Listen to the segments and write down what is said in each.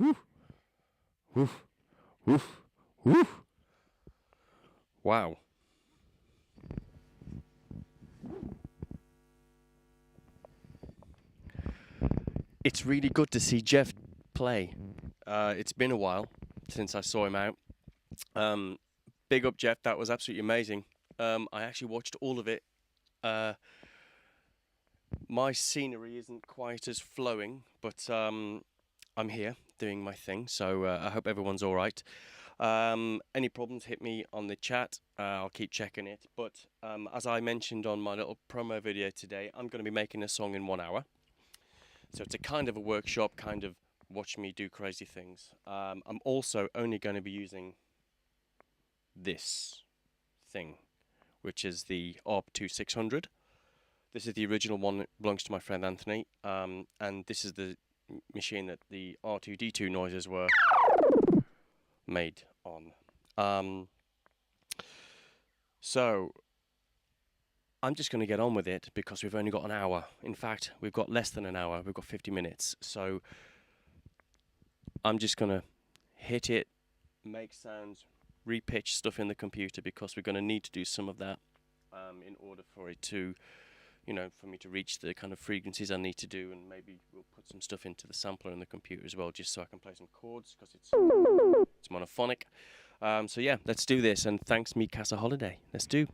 Woo. Woof. Woof. Woof. Wow. It's really good to see Jeff play. It's been a while since I saw him out. Big up, Jeff. That was absolutely amazing. I actually watched all of it. My scenery isn't quite as flowing, but I'm here doing my thing, so I hope everyone's all right. Any problems, hit me on the chat. I'll keep checking it. But as I mentioned on my little promo video today, I'm going to be making a song in 1 hour. So it's a kind of a workshop, kind of watch me do crazy things. I'm also only going to be using this thing, which is the ARP2600. This is the original one that belongs to my friend Anthony, and this is the machine that the R2D2 noises were made on. So I'm just going to get on with it because we've only got an hour. In fact, we've got less than an hour. We've got 50 minutes. So I'm just going to hit it, make sounds, repitch stuff in the computer because we're going to need to do some of that in order for it to, for me to reach the kind of frequencies I need to do, and maybe we'll put some stuff into the sampler in the computer as well, just so I can play some chords because it's monophonic. So yeah, let's do this, and thanks me Casa Holiday. Let's do.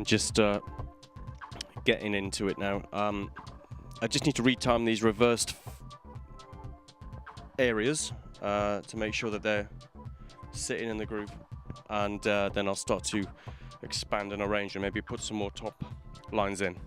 I'm just getting into it now. I just need to retime these reversed areas to make sure that they're sitting in the groove, and then I'll start to expand and arrange and maybe put some more top lines in.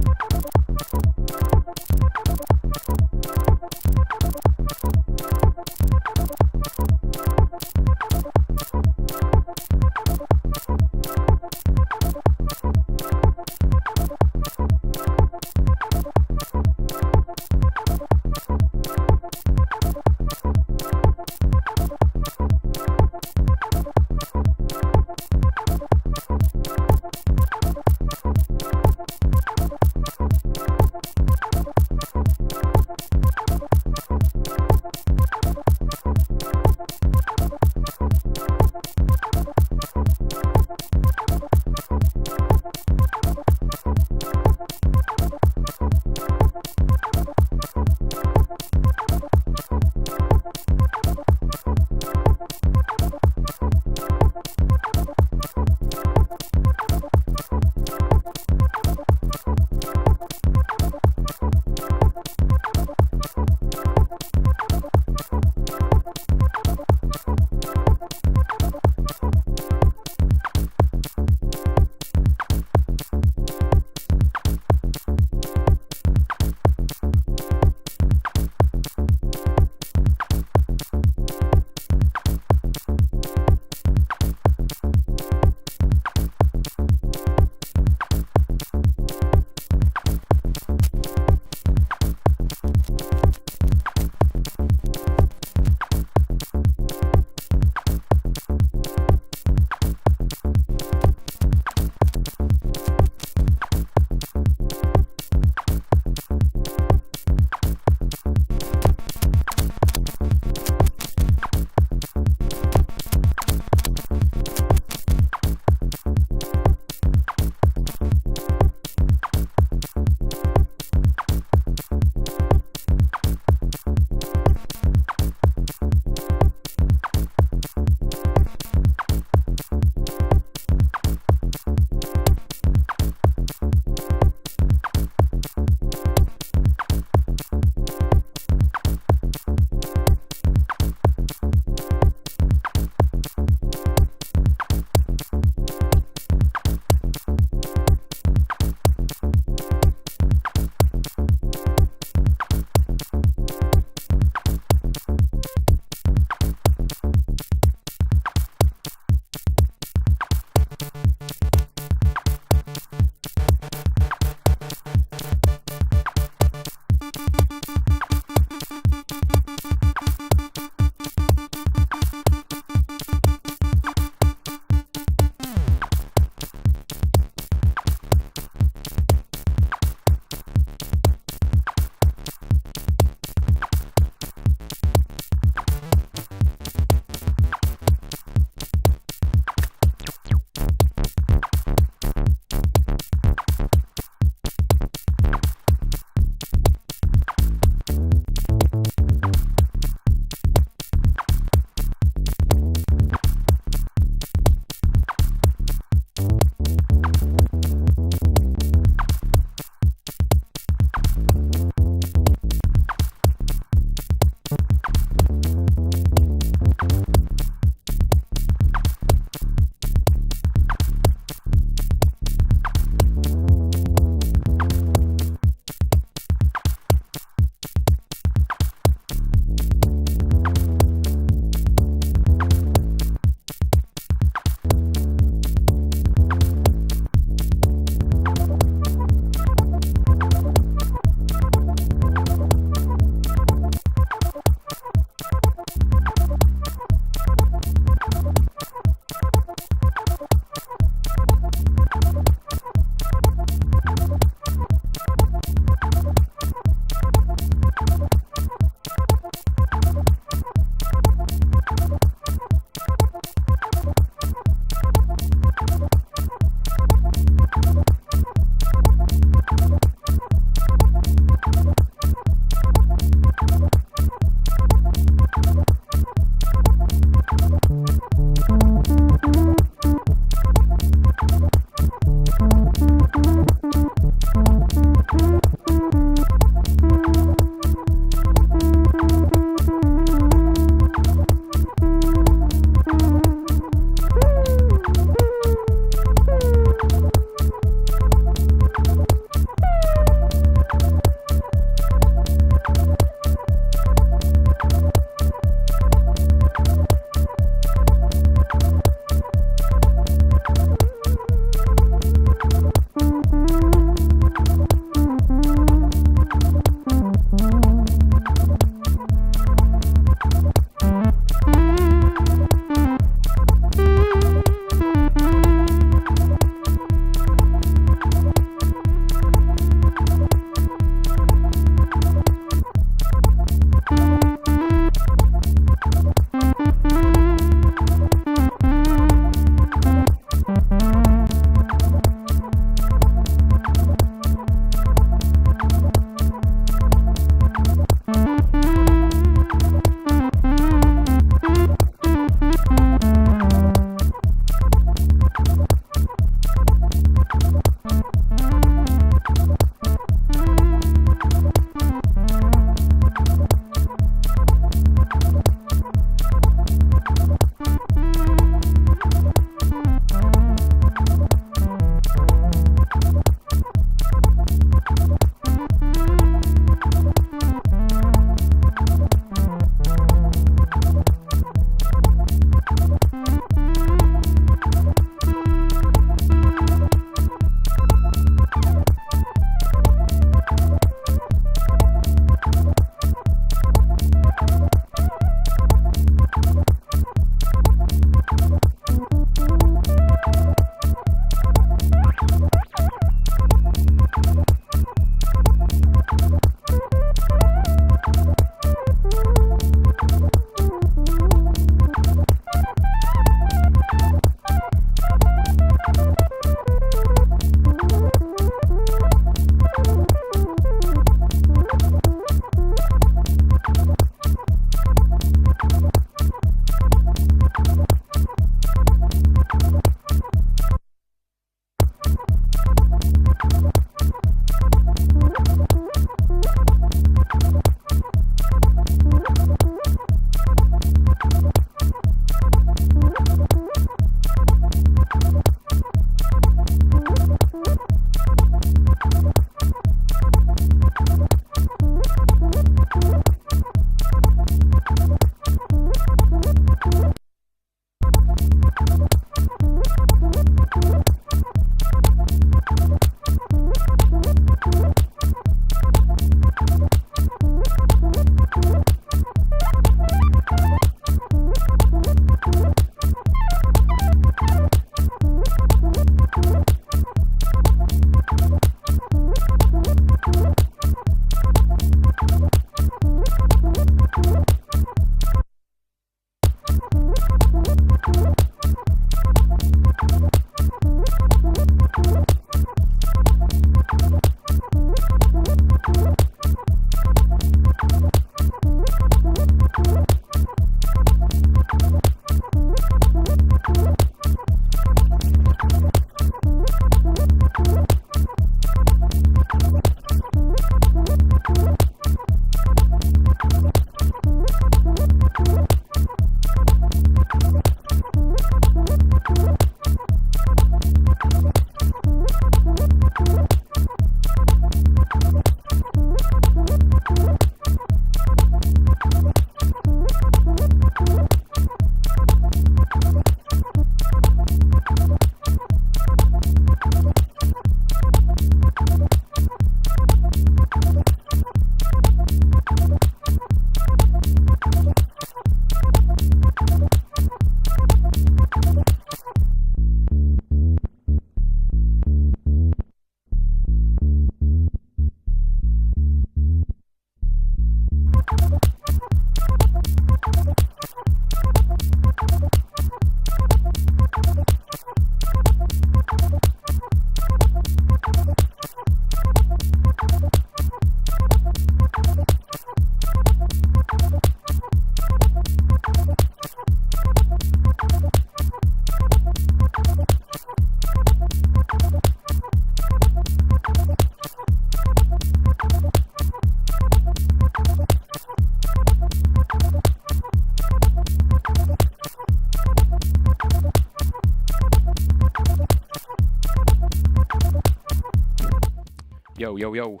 Yo.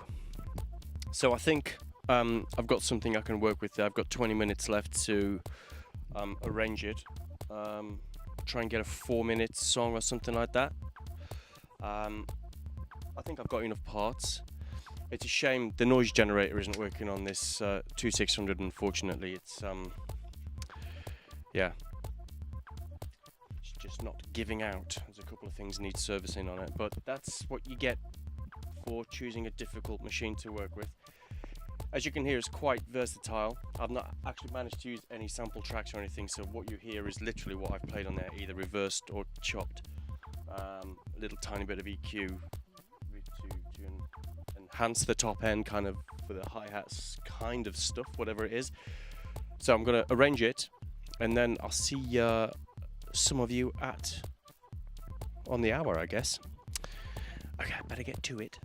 So I think I've got something I can work with there. I've got 20 minutes left to arrange it. Try and get a 4-minute song or something like that. I think I've got enough parts. It's a shame the noise generator isn't working on this 2600, unfortunately. It's it's just not giving out. There's a couple of things need servicing on it, but that's what you get for choosing a difficult machine to work with. As you can hear, it's quite versatile. I've not actually managed to use any sample tracks or anything, so what you hear is literally what I've played on there, either reversed or chopped. A little tiny bit of EQ to enhance the top end, kind of for the hi-hats kind of stuff, whatever it is. So I'm going to arrange it, and then I'll see some of you on the hour, I guess. Okay, I better get to it.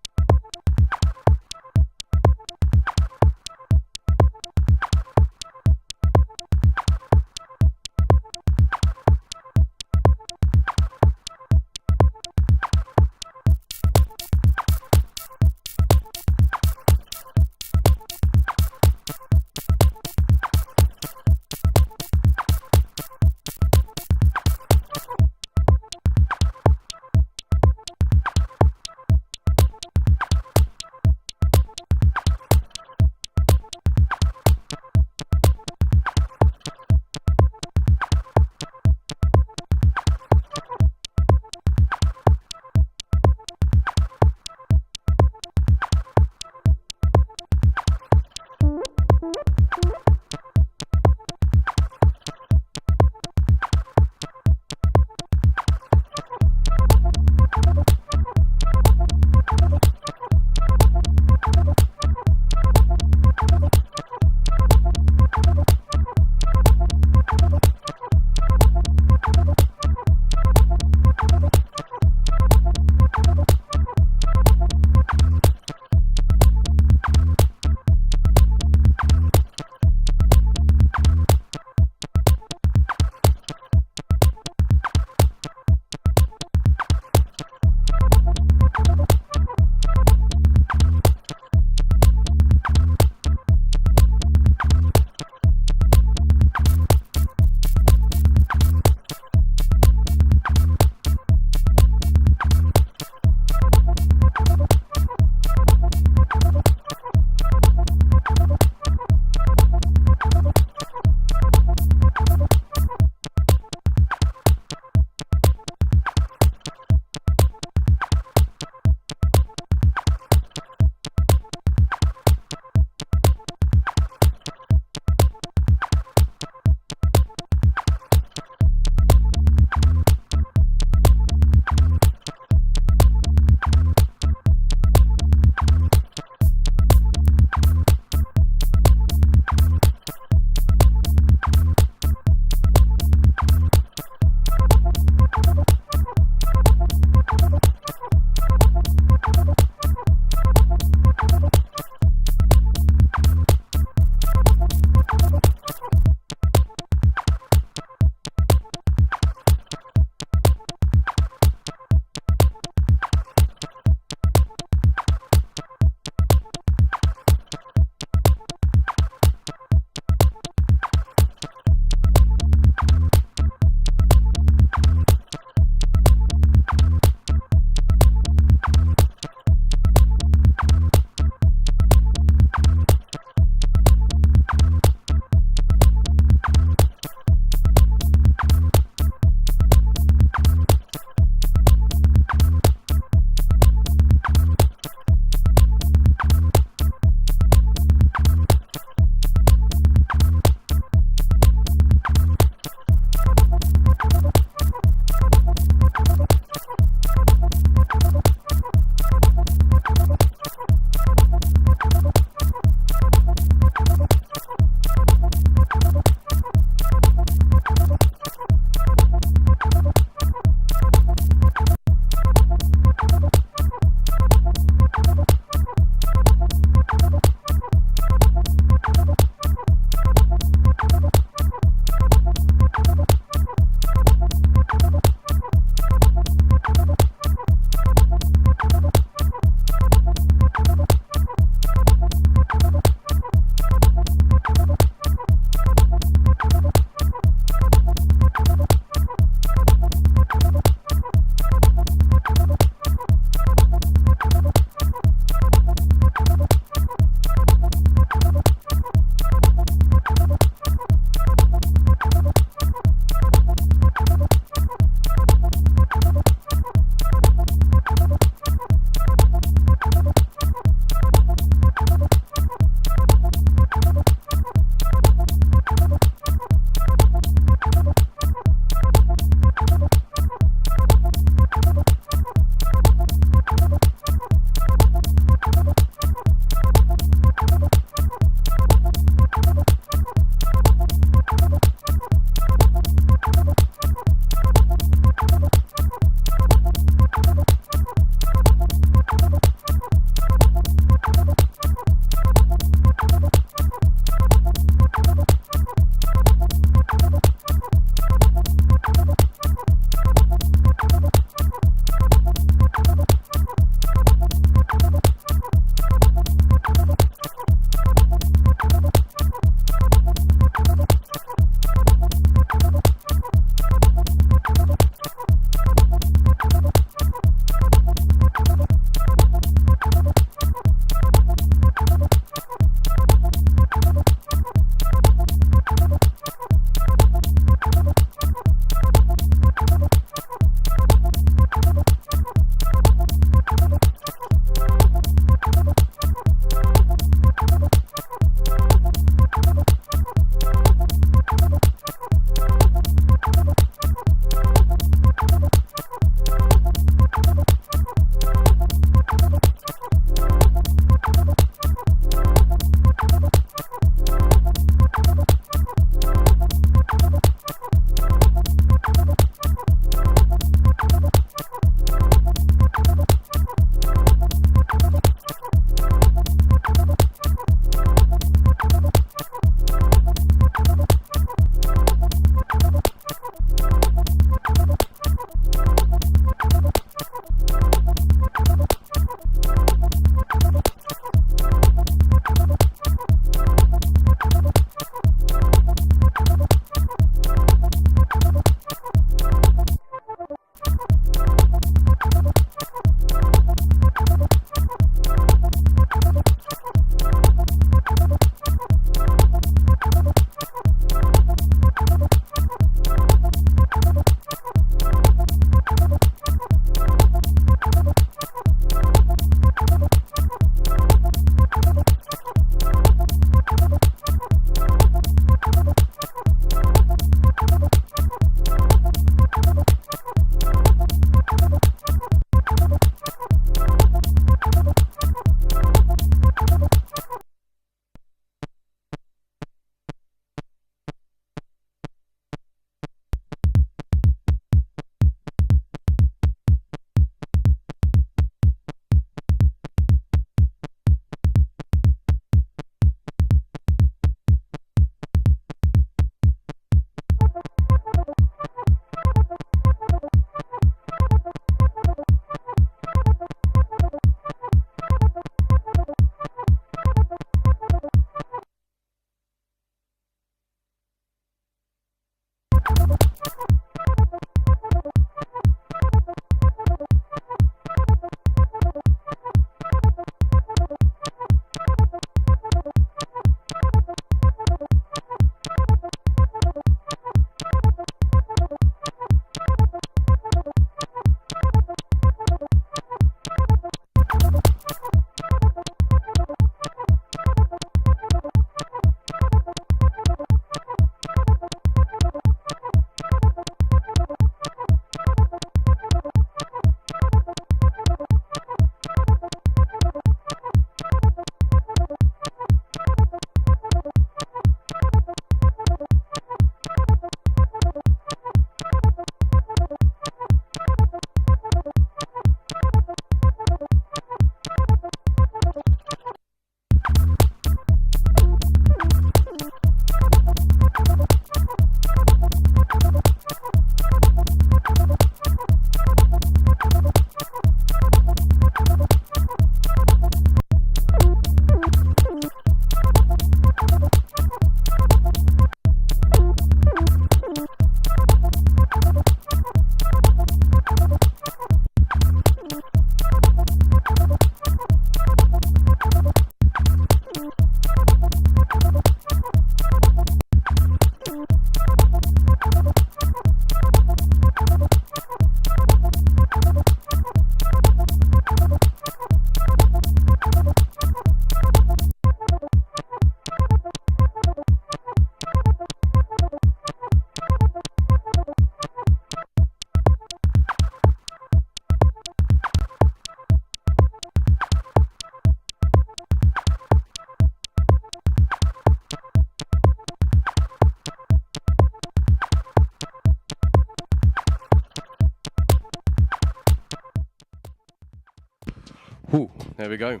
Whew, there we go.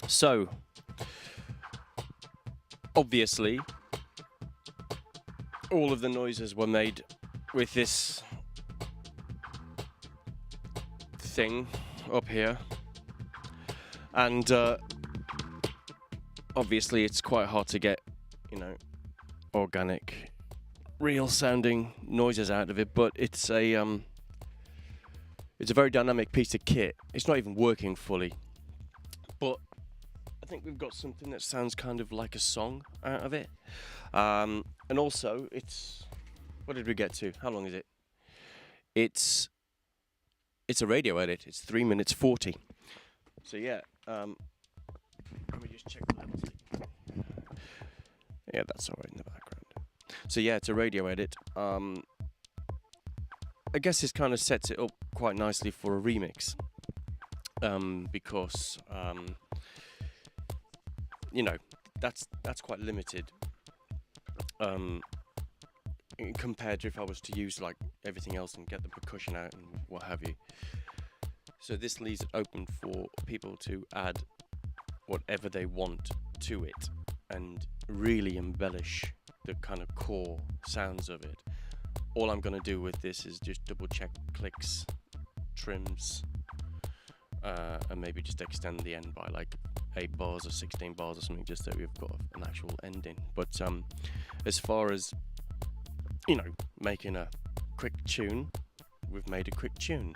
So, obviously, all of the noises were made with this thing up here, and obviously it's quite hard to get, you know, organic, real sounding noises out of it, but it's a very dynamic piece of kit. It's not even working fully, but I think we've got something that sounds kind of like a song out of it. And also, what did we get to? How long is it? It's a radio edit. It's 3 minutes 40. So yeah, let me just check the levels. Yeah, that's alright in the background. So yeah, it's a radio edit. I guess this kind of sets it up quite nicely for a remix, because you know, that's quite limited, compared to if I was to use like everything else and get the percussion out and what have you. So this leaves it open for people to add whatever they want to it and really embellish the kind of core sounds of it. All I'm going to do with this is just double check clicks, trims, and maybe just extend the end by like 8 bars or 16 bars or something, just so we've got an actual ending. But as far as, you know, making a quick tune, we've made a quick tune.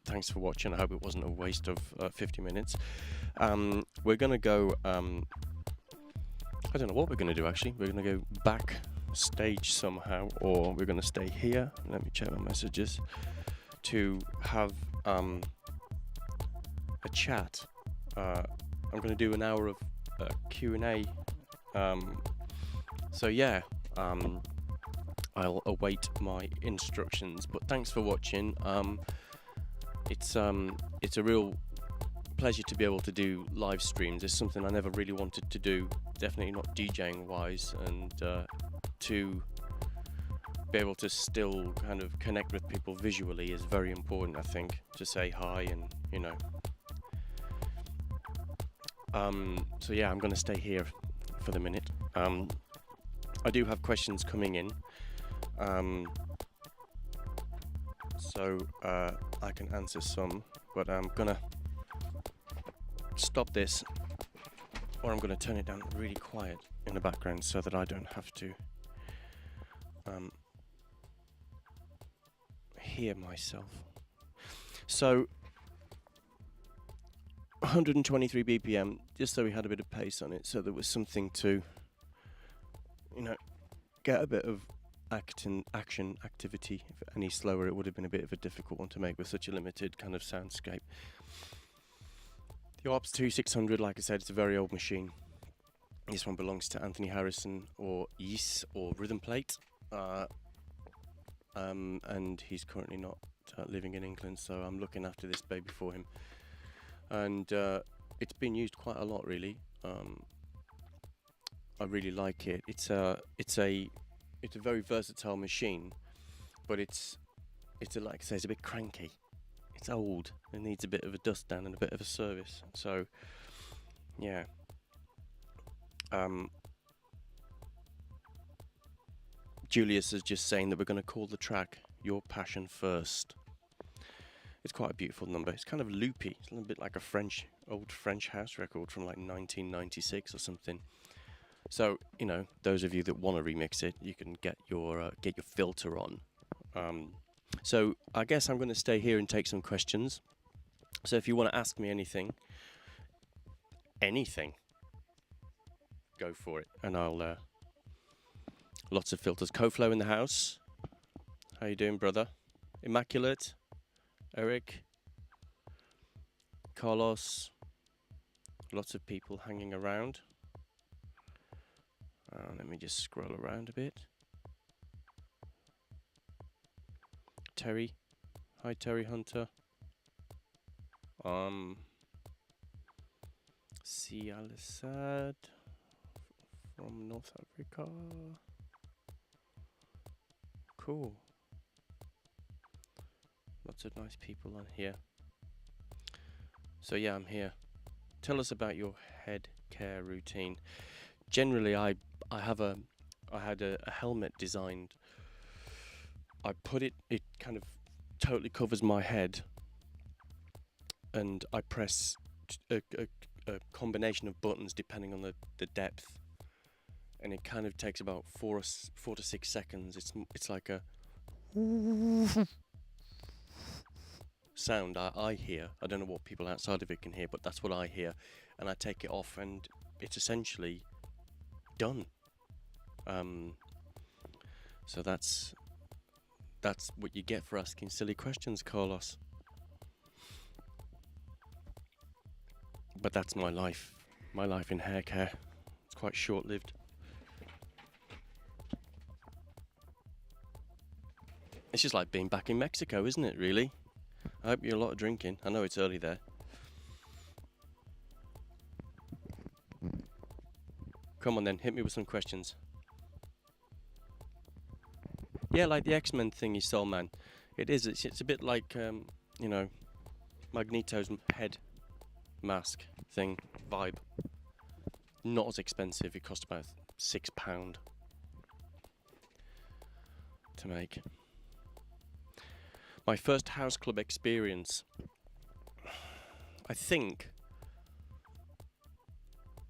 Thanks for watching. I hope it wasn't a waste of 50 minutes. We're going to go, I don't know what we're going to do actually. We're going to go backstage somehow, or we're going to stay here. Let me check my messages to have a chat. I'm going to do an hour of Q&A. So yeah, I'll await my instructions. But thanks for watching. It's a real pleasure to be able to do live streams. It's something I never really wanted to do, definitely not DJing wise, and to be able to still kind of connect with people visually is very important, I think, to say hi and, you know. So yeah, I'm going to stay here for the minute. I do have questions coming in, so I can answer some, but I'm going to stop this, or I'm going to turn it down really quiet in the background so that I don't have to hear myself. So 123 BPM, just so we had a bit of pace on it, so there was something to, you know, get a bit of action activity. If any slower, it would have been a bit of a difficult one to make with such a limited kind of soundscape. The ARPS 2600, like I said, it's a very old machine. This one belongs to Anthony Harrison, or Yis, or Rhythm Plate, and he's currently not living in England, so I'm looking after this baby for him. And it's been used quite a lot, really. I really like it. It's a very versatile machine, but it's like I say, it's a bit cranky. It's old. It needs a bit of a dust down and a bit of a service. So, yeah. Julius is just saying that we're going to call the track "Your Passion First." It's quite a beautiful number. It's kind of loopy. It's a little bit like a old French house record from like 1996 or something. So, you know, those of you that want to remix it, you can get your filter on. So I guess I'm going to stay here and take some questions. So if you want to ask me anything, go for it, and I'll. Lots of filters. Koflo in the house. How you doing, brother? Immaculate. Eric. Carlos. Lots of people hanging around. Let me just scroll around a bit. Terry. Hi, Terry Hunter. Si Al-Assad from North Africa. Cool. Lots of nice people on here. So yeah, I'm here. Tell us about your head care routine. Generally, I had a helmet designed. I put it kind of totally covers my head, and I press a combination of buttons depending on the depth, and it kind of takes about 4 to 6 seconds. It's like a sound I hear. I don't know what people outside of it can hear, but that's what I hear. And I take it off, and it's essentially done. So that's what you get for asking silly questions, Carlos. But that's my life in hair care. It's quite short-lived. It's just like being back in Mexico, isn't it, really? I hope you're a lot of drinking. I know it's early there. Come on then, hit me with some questions. Yeah, like the X-Men thingy, Soul Man. It is. It's a bit like, Magneto's head mask thing vibe. Not as expensive. It cost about £6 to make. My first house club experience.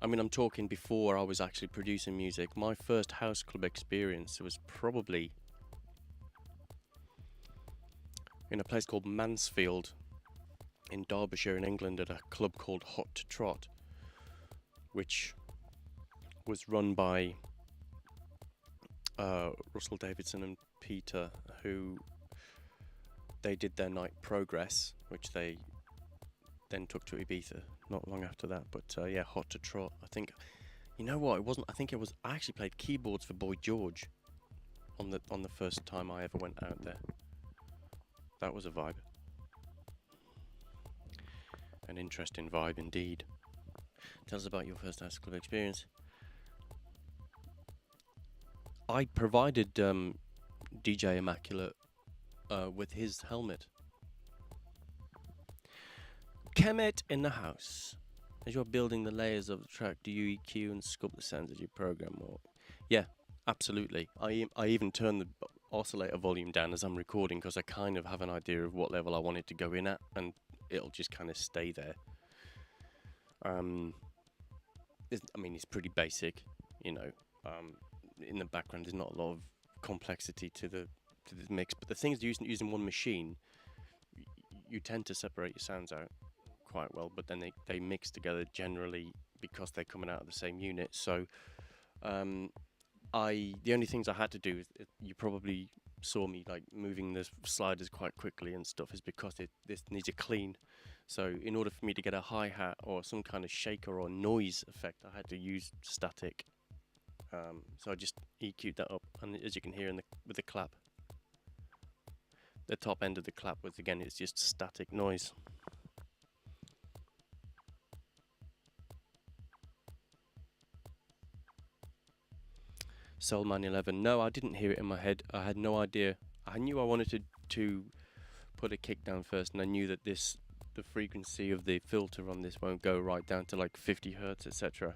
I'm talking before I was actually producing music. My first house club experience was probably in a place called Mansfield in Derbyshire in England, at a club called Hot to Trot, which was run by Russell Davidson and Peter, who they did their night Progress, which they then took to Ibiza not long after that. But yeah, Hot to Trot. I think, you know what, it wasn't. I think I actually played keyboards for Boy George on the first time I ever went out there. That was a vibe. An interesting vibe indeed. Tell us about your first house club experience. I provided DJ Immaculate with his helmet. Kemet in the house. As you're building the layers of the track, do you EQ and sculpt the sounds as you program? Or yeah, absolutely. I even turn the oscillator volume down as I'm recording, because I kind of have an idea of what level I want it to go in at, and it'll just kind of stay there. It's pretty basic, in the background there's not a lot of complexity to the mix, but the things using one machine, you tend to separate your sounds out quite well, but then they mix together generally because they're coming out of the same unit. So the only things I had to do, you probably saw me like moving the sliders quite quickly and stuff, is because this needs a clean. So in order for me to get a hi-hat or some kind of shaker or noise effect, I had to use static. So I just EQ'd that up, and as you can hear with the clap, the top end of the clap it's just static noise. Soulman 11. No, I didn't hear it in my head. I had no idea. I knew I wanted to put a kick down first, and I knew that the frequency of the filter on this won't go right down to like 50 hertz, etc.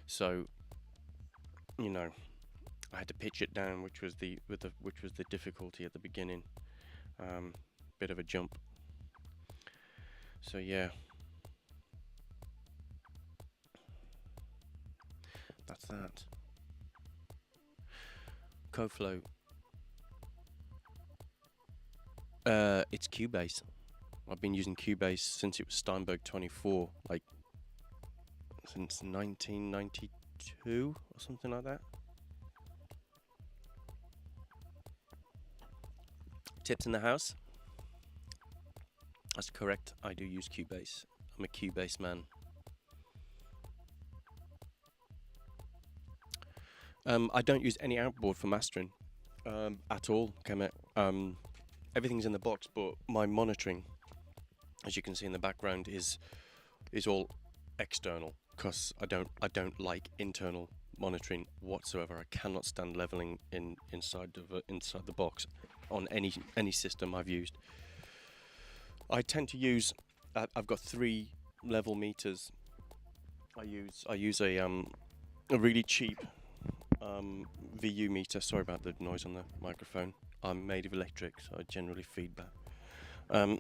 So, I had to pitch it down, which was the difficulty at the beginning. Bit of a jump. So yeah, that's that. CoFlow. It's Cubase. I've been using Cubase since it was Steinberg 24, like since 1992 or something like that. Tips in the house? That's correct. I do use Cubase. I'm a Cubase man. I don't use any outboard for mastering at all, Kemet. Everything's in the box, but my monitoring, as you can see in the background, is all external, because I don't like internal monitoring whatsoever. I cannot stand leveling inside the box on any system I've used. I tend to use I've got 3 level meters. I use a really cheap VU meter. Sorry about the noise on the microphone. I'm made of electric, so I generally feedback. I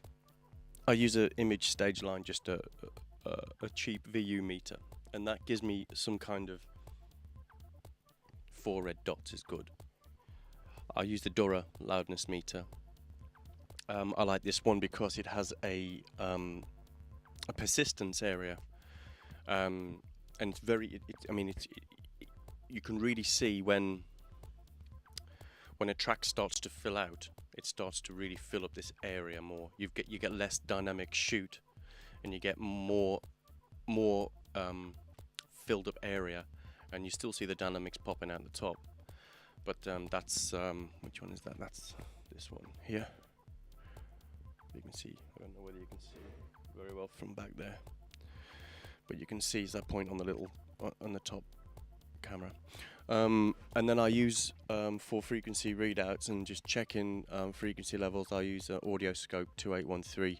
use an image stage line, just a cheap VU meter, and that gives me some kind of 4 red dots is good. I use the Dora loudness meter. I like this one because it has a persistence area, and it's very. You can really see when a track starts to fill out. It starts to really fill up this area more. You get less dynamic shoot, and you get more filled up area, and you still see the dynamics popping out the top. But that's which one is that? That's this one here. You can see. I don't know whether you can see very well from back there, but you can see is that point on the little on the top camera. And then I use for frequency readouts and just checking frequency levels. I use Audio Scope 2813,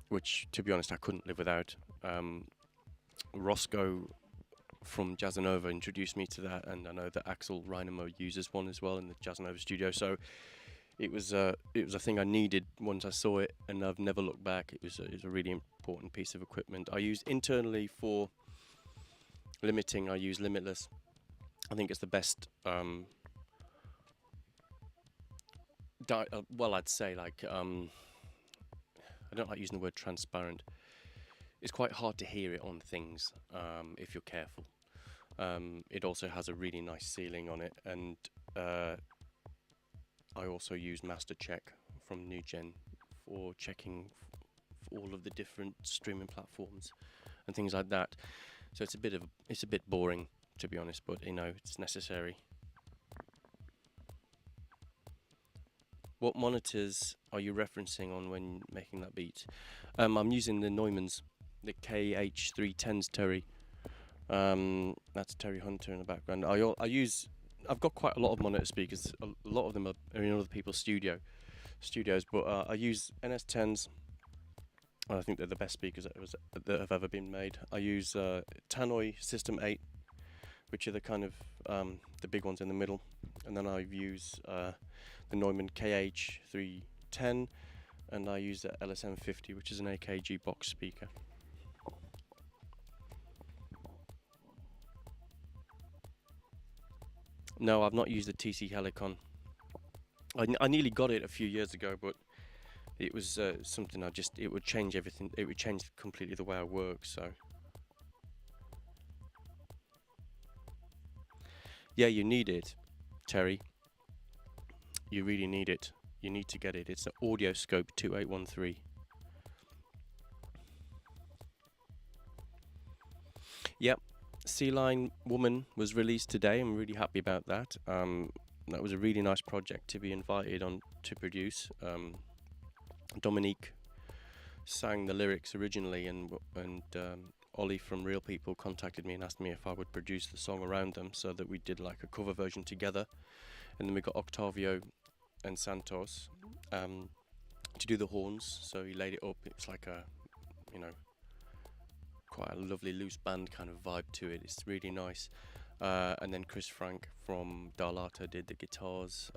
which, to be honest, I couldn't live without. Roscoe from Jazzanova introduced me to that, and I know that Axel Reinemo uses one as well in the Jazzanova studio. So it was a thing I needed once I saw it, and I've never looked back. It was a really important piece of equipment. I use internally for limiting. I use Limitless. I think it's the best. Well, I'd say like I don't like using the word transparent. It's quite hard to hear it on things if you're careful. It also has a really nice ceiling on it, and I also use Master Check from NewGen for checking all of the different streaming platforms and things like that. So it's a bit boring, to be honest, but it's necessary. What monitors are you referencing on when making that beat? I'm using the Neumann's, the KH310s Terry. That's Terry Hunter in the background. I've got quite a lot of monitor speakers. A lot of them are in other people's studios, but I use NS10s. I think they're the best speakers that have ever been made. I use Tannoy System 8, which are the kind of the big ones in the middle, and then I use the Neumann KH310, and I use the LSM50, which is an AKG box speaker. No, I've not used the TC Helicon. I nearly got it a few years ago, but it was something it would change everything. It would change completely the way I work, so. Yeah, you need it, Terry. You really need it. You need to get it. It's an Audio Scope 2813. Yep, Sea Line Woman was released today. I'm really happy about that. That was a really nice project to be invited on to produce. Dominique sang the lyrics originally, and Ollie from Real People contacted me and asked me if I would produce the song around them, so that we did like a cover version together. And then we got Octavio and Santos to do the horns, so he laid it up. It was like quite a lovely loose band kind of vibe to it. It's really nice. And then Chris Frank from Darlata did the guitars.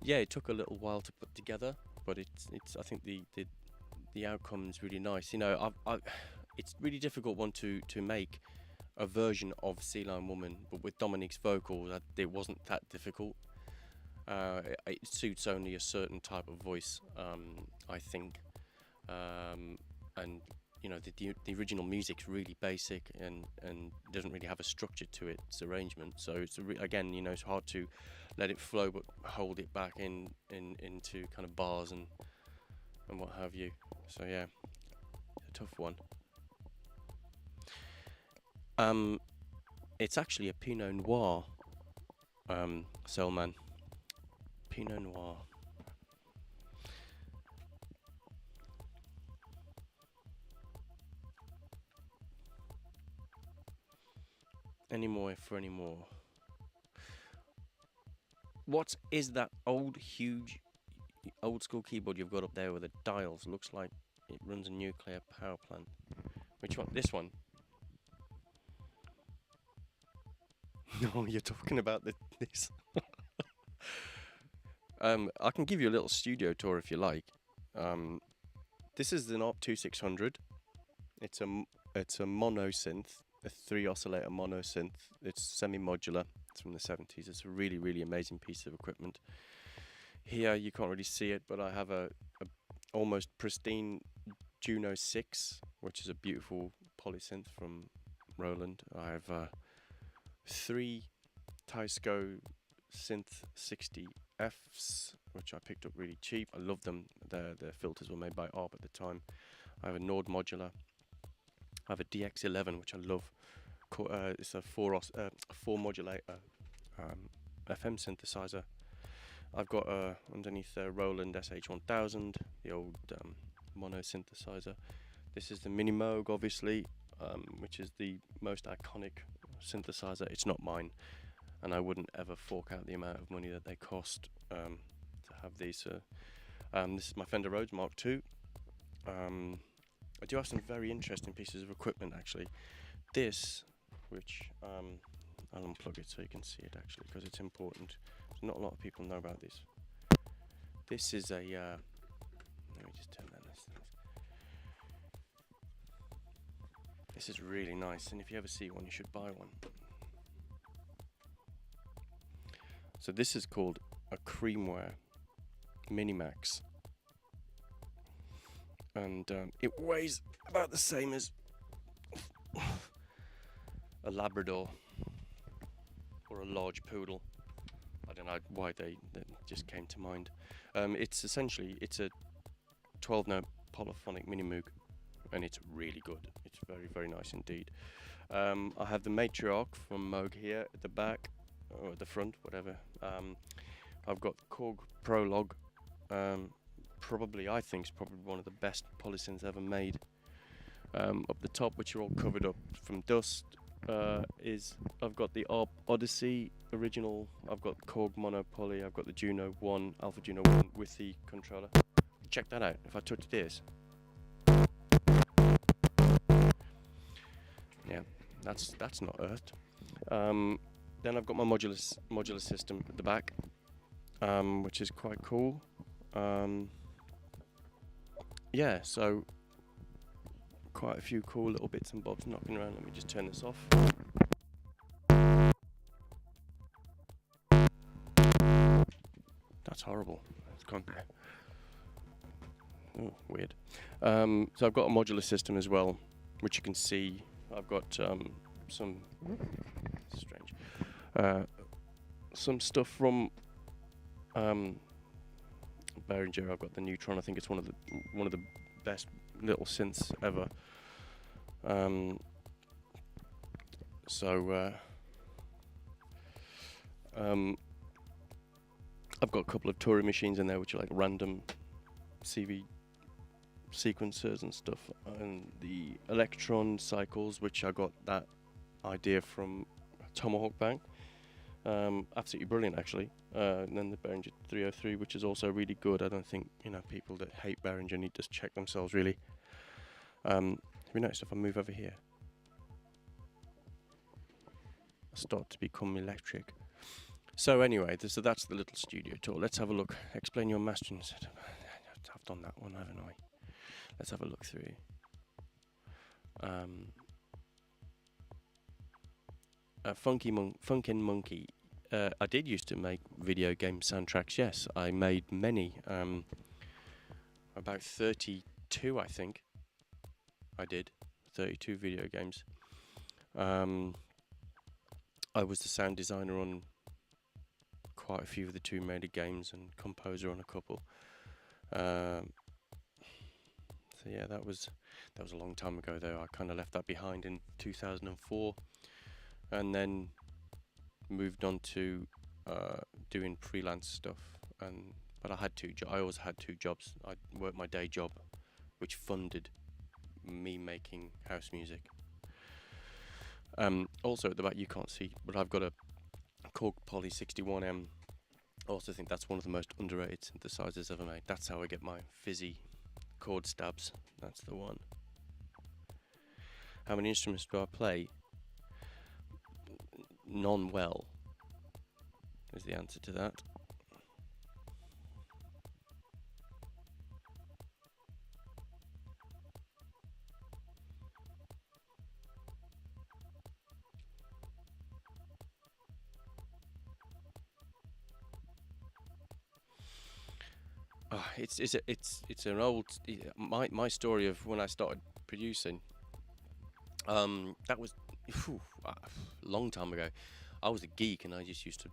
Yeah, it took a little while to put together, but I think the outcome is really nice. It's really difficult one to make a version of Sea Lion Woman, but with Dominique's vocals, it wasn't that difficult. It suits only a certain type of voice, I think. And the original music's really basic and doesn't really have a structure to its arrangement. So it's again, it's hard to let it flow but hold it back into kind of bars and what have you. So yeah, a tough one. It's actually a Pinot Noir, Selman. Pinot Noir. Any more for any more? What is that old huge old school keyboard you've got up there with the dials looks like it runs a nuclear power plant. Which one? This one? No, you're talking about this. I can give you a little studio tour if you like. This is an ARP 2600. It's a mono synth, a 3 oscillator mono synth. It's semi-modular. It's from the 70s. It's a really, really amazing piece of equipment. Here you can't really see it, but I have a almost pristine Juno 6, which is a beautiful polysynth from Roland. I have 3 Tysco Synth 60Fs, which I picked up really cheap. I love them. The filters were made by ARP at the time. I have a Nord modular. I have a DX11, which I love. It's a 4 modulator FM synthesizer. I've got underneath the Roland SH1000, the old mono synthesizer. This is the Mini Moog, obviously, which is the most iconic synthesizer. It's not mine, and I wouldn't ever fork out the amount of money that they cost to have these. This is my Fender Rhodes Mark II. I do have some very interesting pieces of equipment, actually. This, which I'll unplug it so you can see it, actually, because it's important. Not a lot of people know about this. This is a let me just turn that. This is really nice, and if you ever see one, you should buy one. So this is called a Creamware Minimax, and it weighs about the same as a Labrador or a large poodle. I don't know why that just came to mind. It's a 12-note polyphonic mini Moog, and it's really good. It's very, very nice indeed. I have the Matriarch from Moog here at the back, or at the front, whatever. I've got the Korg Prologue. I think it's probably one of the best polysynths ever made. Up the top, which are all covered up from dust, I've got the ARP Odyssey original. I've got Korg Mono Poly. I've got the Juno 1, Alpha Juno 1 with the controller. Check that out. If I touch this, yeah, that's not earthed. Then I've got my modular system at the back, which is quite cool. Yeah, so quite a few cool little bits and bobs knocking around. Let me just turn this off. That's horrible. It's gone there. Oh, weird. So I've got a modular system as well, which you can see. I've got some strange, some stuff from Behringer. I've got the Neutron. I think it's one of the best little synths ever. I've got a couple of touring machines in there, which are like random CV sequencers and stuff, and the Electron cycles, which I got that idea from Tomahawk Bank. Absolutely brilliant, actually. And then the Behringer 303, which is also really good. I don't think people that hate Behringer need to check themselves, really. Have you noticed if I move over here, I start to become electric. So anyway, so that's the little studio tour. Let's have a look. Explain your mastering setup. I've done that one, haven't I? Let's have a look through. Funkin' Monkey. I did used to make video game soundtracks. Yes, I made many. About 32, I think. I did 32 video games. I was the sound designer on quite a few of the Tomb Raider games and composer on a couple. So yeah, that was a long time ago though. I kind of left that behind in 2004, and then moved on to doing freelance stuff. But I always had two jobs. I worked my day job, which funded me making house music. Also at the back you can't see, but I've got a Korg Poly 61M I also think that's one of the most underrated synthesizers ever made. That's how I get my fizzy chord stabs. That's the one. How many instruments do I play? None well is the answer to that. It's an old my story of when I started producing. That was a long time ago. I was a geek and I just used to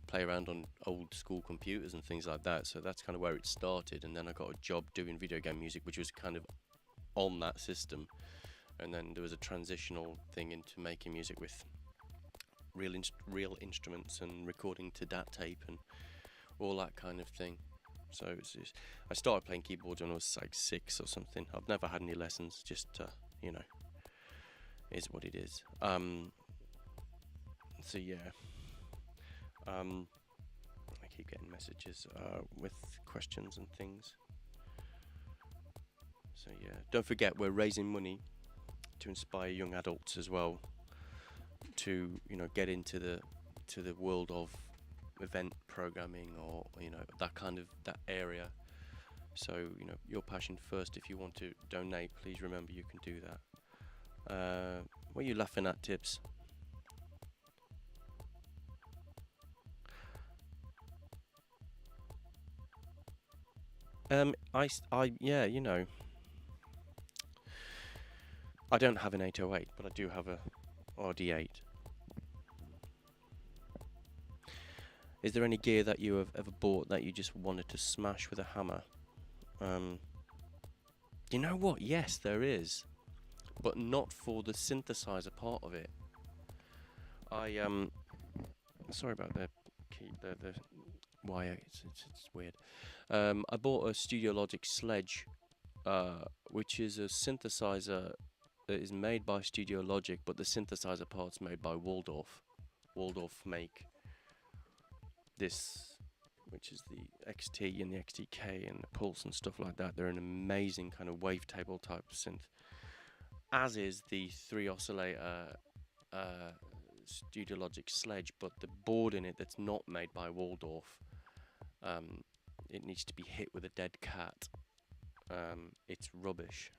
play around on old school computers and things like that. So that's kind of where it started. And then I got a job doing video game music, which was kind of on that system. And then there was a transitional thing into making music with real instruments and recording to DAT tape and all that kind of thing. So I started playing keyboards when I was like 6 or something. I've never had any lessons, just you know, is what it is. So yeah, I keep getting messages with questions and things. So yeah, don't forget we're raising money to inspire young adults as well to, you know, get into the world of event programming, or, you know, that area. So, you know, your passion first. If you want to donate, please remember you can do that. What are you laughing at, Tips? Yeah, you know, I don't have an 808, but I do have a RD8. Is there any gear that you have ever bought that you just wanted to smash with a hammer? You know what? Yes, there is, but not for the synthesizer part of it. Sorry about the wire. It's weird. I bought a Studio Logic Sledge, which is a synthesizer that is made by Studio Logic, but the synthesizer part's made by Waldorf. Waldorf make this, which is the XT and the XTK and the Pulse and stuff like that. They're an amazing kind of wavetable type of synth, as is the 3 oscillator Studio Logic Sledge, but the board in it that's not made by Waldorf, it needs to be hit with a dead cat. It's rubbish.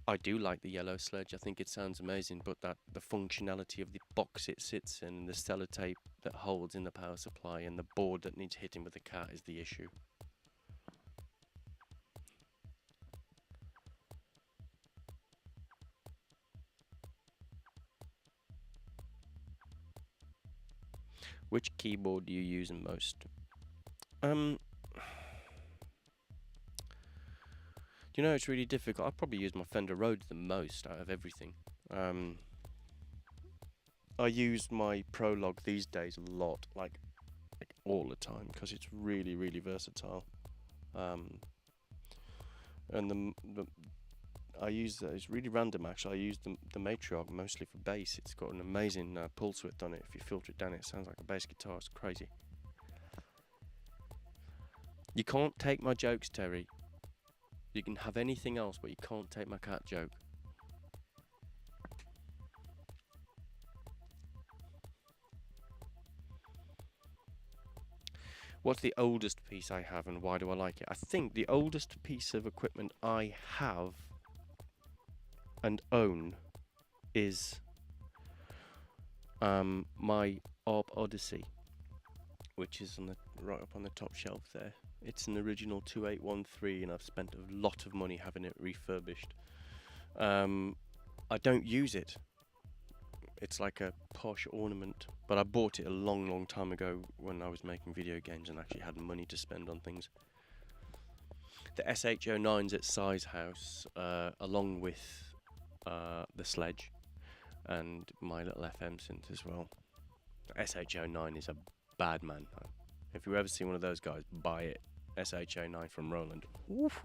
I do like the yellow Sledge. I think it sounds amazing, but the functionality of the box it sits in, the sellotape that holds in the power supply, and the board that needs hitting with the cat is the issue. Which keyboard do you use most? You know, it's really difficult. I probably use my Fender Rhodes the most out of everything. I use my Prologue these days a lot, like all the time, because it's really, really versatile. And I use it's really random actually. I use the Matriarch mostly for bass. It's got an amazing pulse width on it. If you filter it down, it sounds like a bass guitar. It's crazy. You can't take my jokes, Terry. You can have anything else, but you can't take my cat joke. What's the oldest piece I have, and why do I like it? I think the oldest piece of equipment I have and own is my ARP Odyssey, which is right up on the top shelf there. It's an original 2813, and I've spent a lot of money having it refurbished. I don't use it. It's like a posh ornament, but I bought it a long, long time ago when I was making video games and actually had money to spend on things. The SH09's at Size House, along with the Sledge and my little FM synth as well. The SH09 is a bad man. If you ever see one of those guys, buy it. SH09 from Roland. Oof.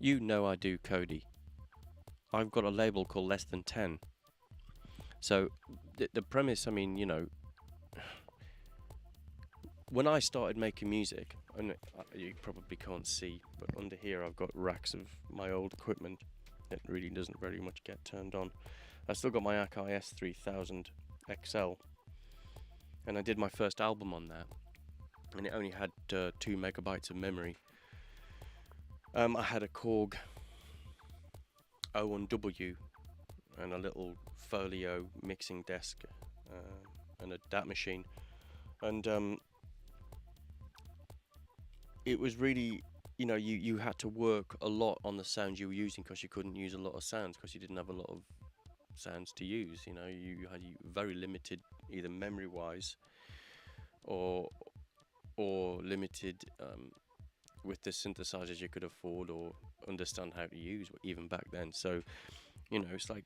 You know I do, Cody. I've got a label called Less Than 10. So the premise, I mean, you know, when I started making music, and you probably can't see, but under here I've got racks of my old equipment. It really doesn't very much get turned on. I still got my Akai S3000 XL, and I did my first album on that, and it only had 2 megabytes of memory. I had a Korg 01W and a little Folio mixing desk and a DAT machine, and it was really, you know, you had to work a lot on the sounds you were using because you couldn't use a lot of sounds because you didn't have a lot of sounds to use. You know, you had very limited, either memory wise or limited with the synthesizers you could afford or understand how to use even back then. So, you know, it's like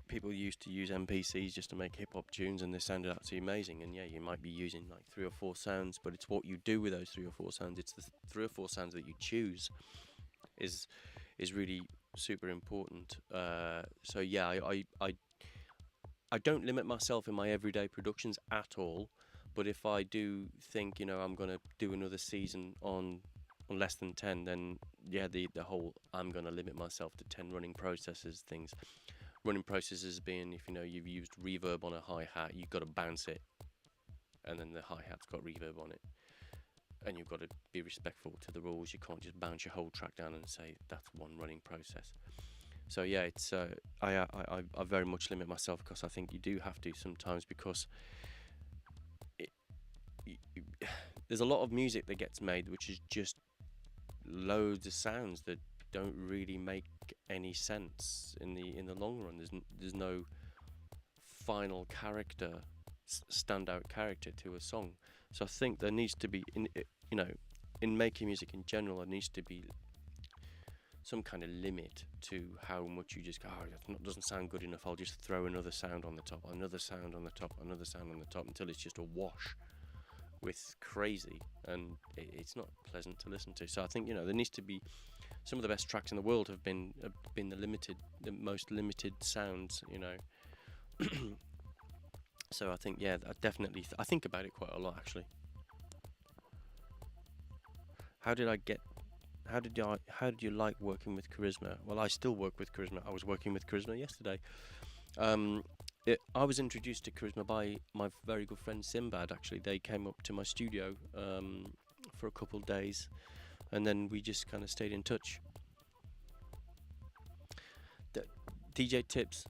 people used to use MPCs just to make hip-hop tunes, and they sounded absolutely amazing. And yeah, you might be using like 3 or 4 sounds, but it's what you do with those 3 or 4 sounds. It's the 3 or 4 sounds that you choose is really super important. So yeah, I don't limit myself in my everyday productions at all, but if I do think, you know, I'm going to do another season on Less Than 10, then yeah, the whole I'm going to limit myself to 10 running processes things. Running processes being, if you know you've used reverb on a hi-hat, you've got to bounce it, and then the hi-hat's got reverb on it, and you've got to be respectful to the rules. You can't just bounce your whole track down and say that's one running process. So yeah, it's I very much limit myself because I think you do have to sometimes, because there's a lot of music that gets made which is just loads of sounds that don't really make any sense in the long run. There's no final character, standout character to a song. So I think there needs to be, in making music in general, there needs to be some kind of limit to how much you just go, oh, that doesn't sound good enough, I'll just throw another sound on the top, another sound on the top, another sound on the top, until it's just a wash with crazy, and it's not pleasant to listen to. So I think, there needs to be, some of the best tracks in the world have been the most limited sounds, So I think, yeah, I think about it quite a lot, actually. How did you like working with Charisma? Well, I still work with Charisma. I was working with Charisma yesterday. I was introduced to Charisma by my very good friend Sinbad, actually. They came up to my studio for a couple of days, and then we just kind of stayed in touch. DJ Tips,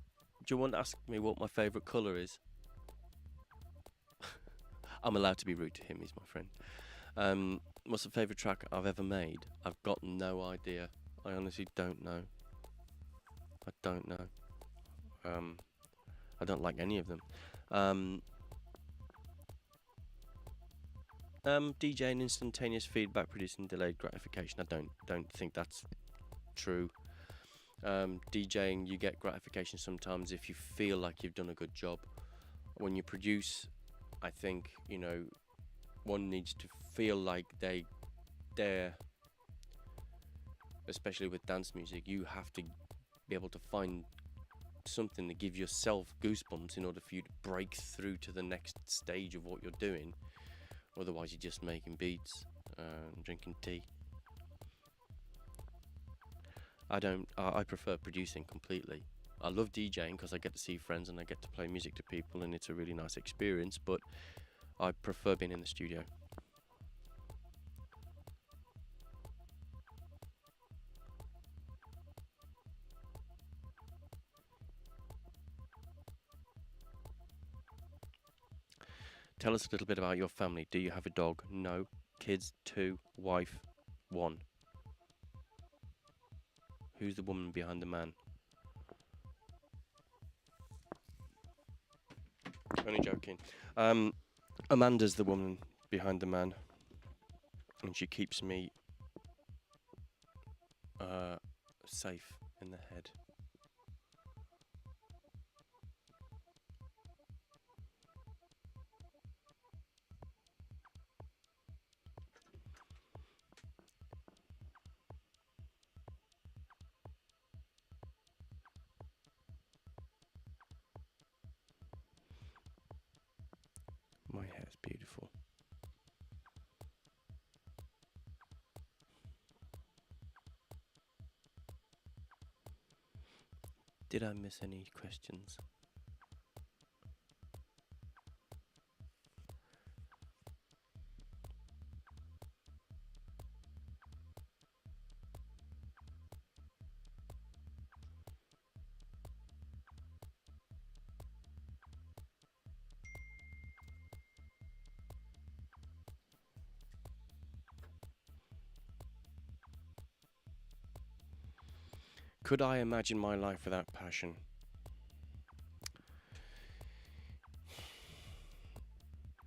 do you want to ask me what my favourite colour is? I'm allowed to be rude to him, he's my friend. What's the favourite track I've ever made? I've got no idea. I honestly don't know. I don't know. I don't like any of them. DJing instantaneous feedback, producing delayed gratification. I don't think that's true. DJing, you get gratification sometimes if you feel like you've done a good job. When you produce, I think, one needs to feel like they're, especially with dance music, you have to be able to find something to give yourself goosebumps in order for you to break through to the next stage of what you're doing. Otherwise you're just making beats and drinking tea. I prefer producing completely. I love DJing because I get to see friends and I get to play music to people, and it's a really nice experience, but I prefer being in the studio. Tell us a little bit about your family. Do you have a dog? No. Kids? 2. Wife? 1. Who's the woman behind the man? Only joking. Amanda's the woman behind the man, and she keeps me safe in the head. That's beautiful. Did I miss any questions? Could I imagine my life without passion?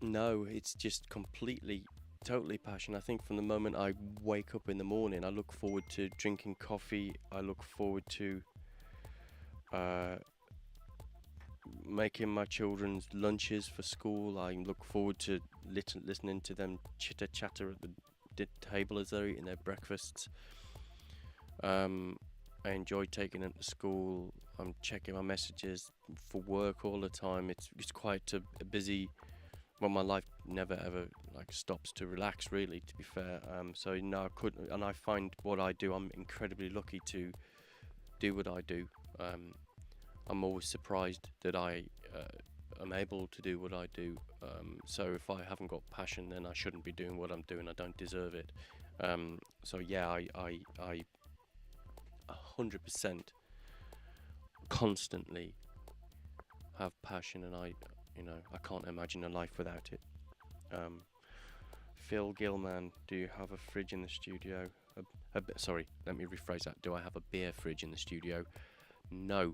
No, it's just completely, totally passion. I think from the moment I wake up in the morning, I look forward to drinking coffee. I look forward to making my children's lunches for school. I look forward to listening to them chitter chatter at the table as they're eating their breakfasts. I enjoy taking them to school. I'm checking my messages for work all the time. It's quite a busy. Well, my life never ever like stops to relax. Really, to be fair. So no, I couldn't. And I find what I do. I'm incredibly lucky to do what I do. I'm always surprised that I am able to do what I do. So if I haven't got passion, then I shouldn't be doing what I'm doing. I don't deserve it. So yeah, I 100% constantly have passion, and I can't imagine a life without it. Phil Gilman, do you have a fridge in the studio? Sorry, let me rephrase that. Do I have a beer fridge in the studio? No,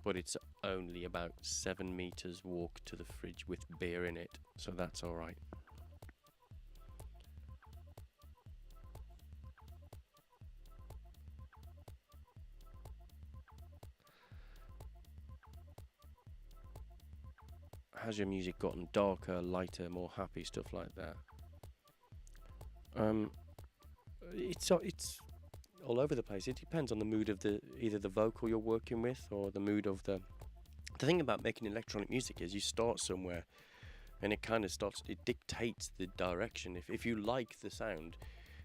but it's only about 7 meters walk to the fridge with beer in it, so that's all right. Has your music gotten darker, lighter, more happy, stuff like that? It's all over the place. It depends on the mood of either the vocal you're working with or the mood of the. The thing about making electronic music is you start somewhere, and it kind of starts. It dictates the direction. If you like the sound,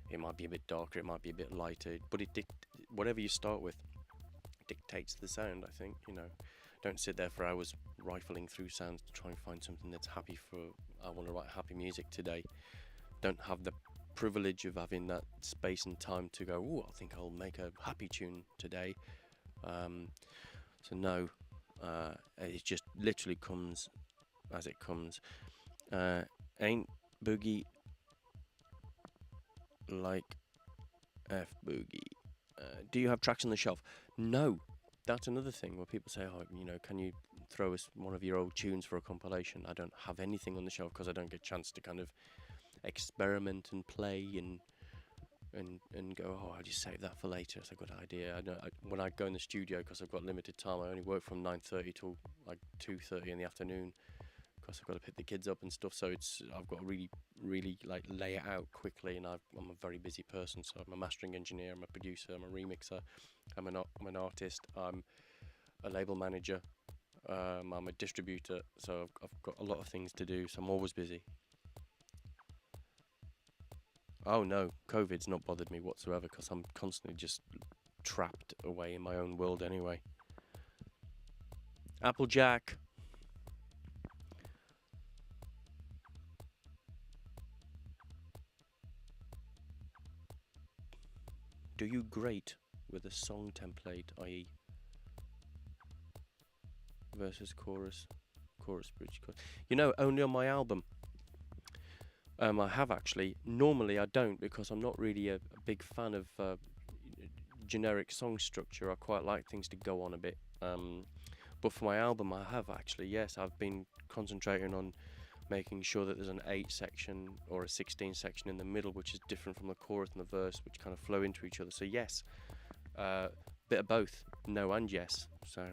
it might be a bit darker, it might be a bit lighter, but whatever you start with dictates the sound. I think don't sit there for hours rifling through sounds to try and find something that's happy for. I want to write happy music today. Don't have the privilege of having that space and time to go, oh, I think I'll make a happy tune today. So no, it just literally comes as it comes. Ain't boogie like F boogie. Do you have tracks on the shelf? No, that's another thing where people say, oh, can you throw us one of your old tunes for a compilation? I don't have anything on the shelf because I don't get a chance to kind of experiment and play and go, oh, I'll just save that for later. It's a good idea. When I go in the studio, because I've got limited time, I only work from 9:30 till like 2:30 in the afternoon, because I've got to pick the kids up and stuff. So I've got to really like lay it out quickly, and I'm a very busy person. So I'm a mastering engineer, I'm a producer, I'm a remixer, I'm an artist, I'm a label manager, I'm a distributor. So I've got a lot of things to do. So I'm always busy. Oh no, COVID's not bothered me whatsoever because I'm constantly just trapped away in my own world anyway. Applejack. Do you grate with a song template, i.e. versus chorus bridge chorus? Only on my album. I have actually. Normally I don't, because I'm not really a big fan of generic song structure. I quite like things to go on a bit. But for my album I have actually, yes. I've been concentrating on making sure that there's an 8 section or a 16 section in the middle, which is different from the chorus and the verse, which kind of flow into each other. So yes, bit of both, no and yes. So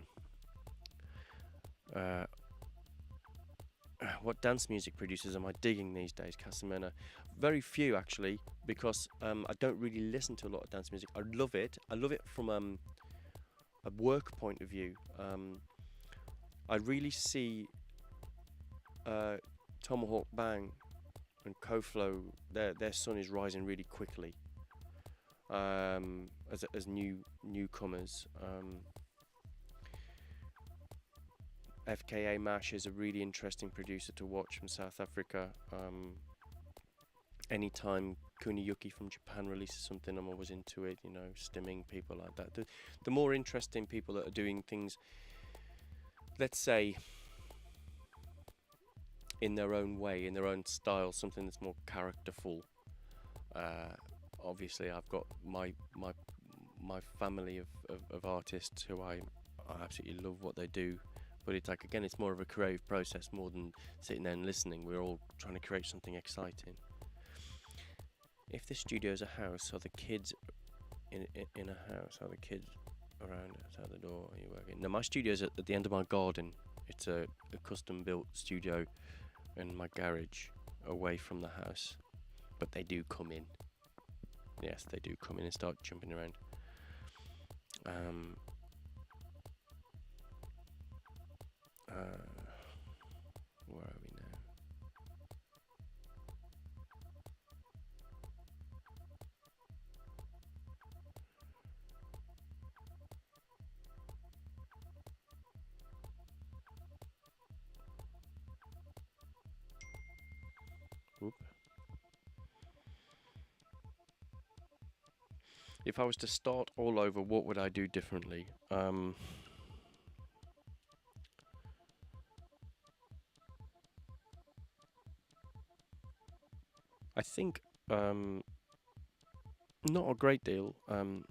what dance music producers am I digging these days, Casamena? Very few actually, because I don't really listen to a lot of dance music. I love it from a work point of view. I really see Tomahawk Bang and Koflo, their son is rising really quickly as newcomers. FKA Mash is a really interesting producer to watch from South Africa. Anytime Kuniyuki from Japan releases something, I'm always into it, you know, stimming, people like that. The more interesting people that are doing things, let's say, in their own way, in their own style, something that's more characterful. Obviously, I've got my family of artists who I absolutely love what they do. But it's like, again, it's more of a creative process more than sitting there and listening. We're all trying to create something exciting. If the studio's a house, are the kids in a house? Are the kids around outside the door? Are you working? No, my studio's at the end of my garden. It's a custom-built studio in my garage, away from the house. But they do come in. Yes, they do come in and start jumping around. Where are we now? Whoop. If I was to start all over, what would I do differently? I think not a great deal. I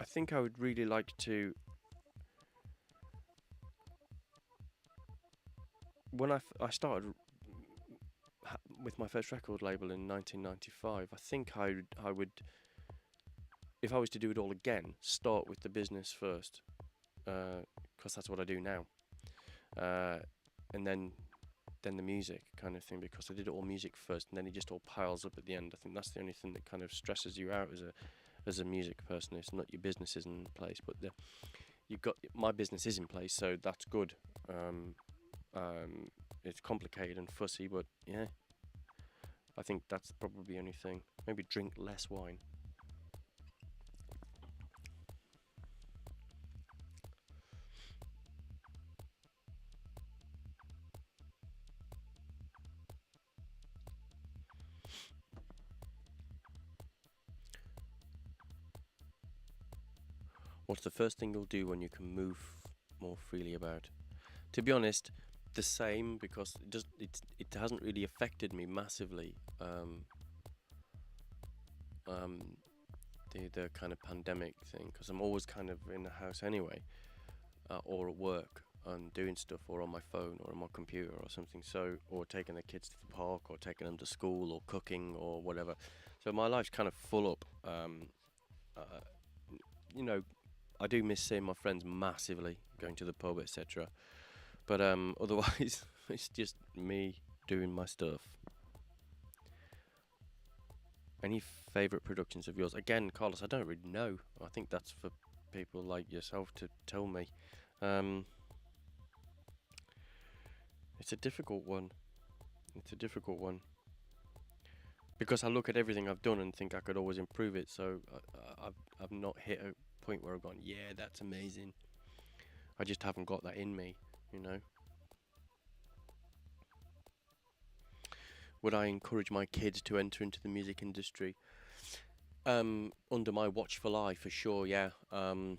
think I would really like to. When I started with my first record label in 1995, I think I would, if I was to do it all again, start with the business first, because that's what I do now, and then the music kind of thing, because I did it all music first, and then it just all piles up at the end. I think that's the only thing that kind of stresses you out as a music person. It's not your business isn't in place, but you've got my business is in place, so that's good. It's complicated and fussy, but yeah, I think that's probably the only thing. Maybe drink less wine. What's the first thing you'll do when you can move more freely about? To be honest, the same, because it hasn't really affected me massively. The kind of pandemic thing, because I'm always kind of in the house anyway, or at work and doing stuff, or on my phone or on my computer or something. So, or taking the kids to the park, or taking them to school, or cooking, or whatever. So my life's kind of full up. You know, I do miss seeing my friends massively, going to the pub, etc. But otherwise, it's just me doing my stuff. Any favourite productions of yours? Again, Carlos, I don't really know. I think that's for people like yourself to tell me. It's a difficult one. Because I look at everything I've done and think I could always improve it. So I've not hit a point where I've gone, yeah, that's amazing. I just haven't got that in me, you know. Would I encourage my kids to enter into the music industry? Under my watchful eye, for sure, yeah. They're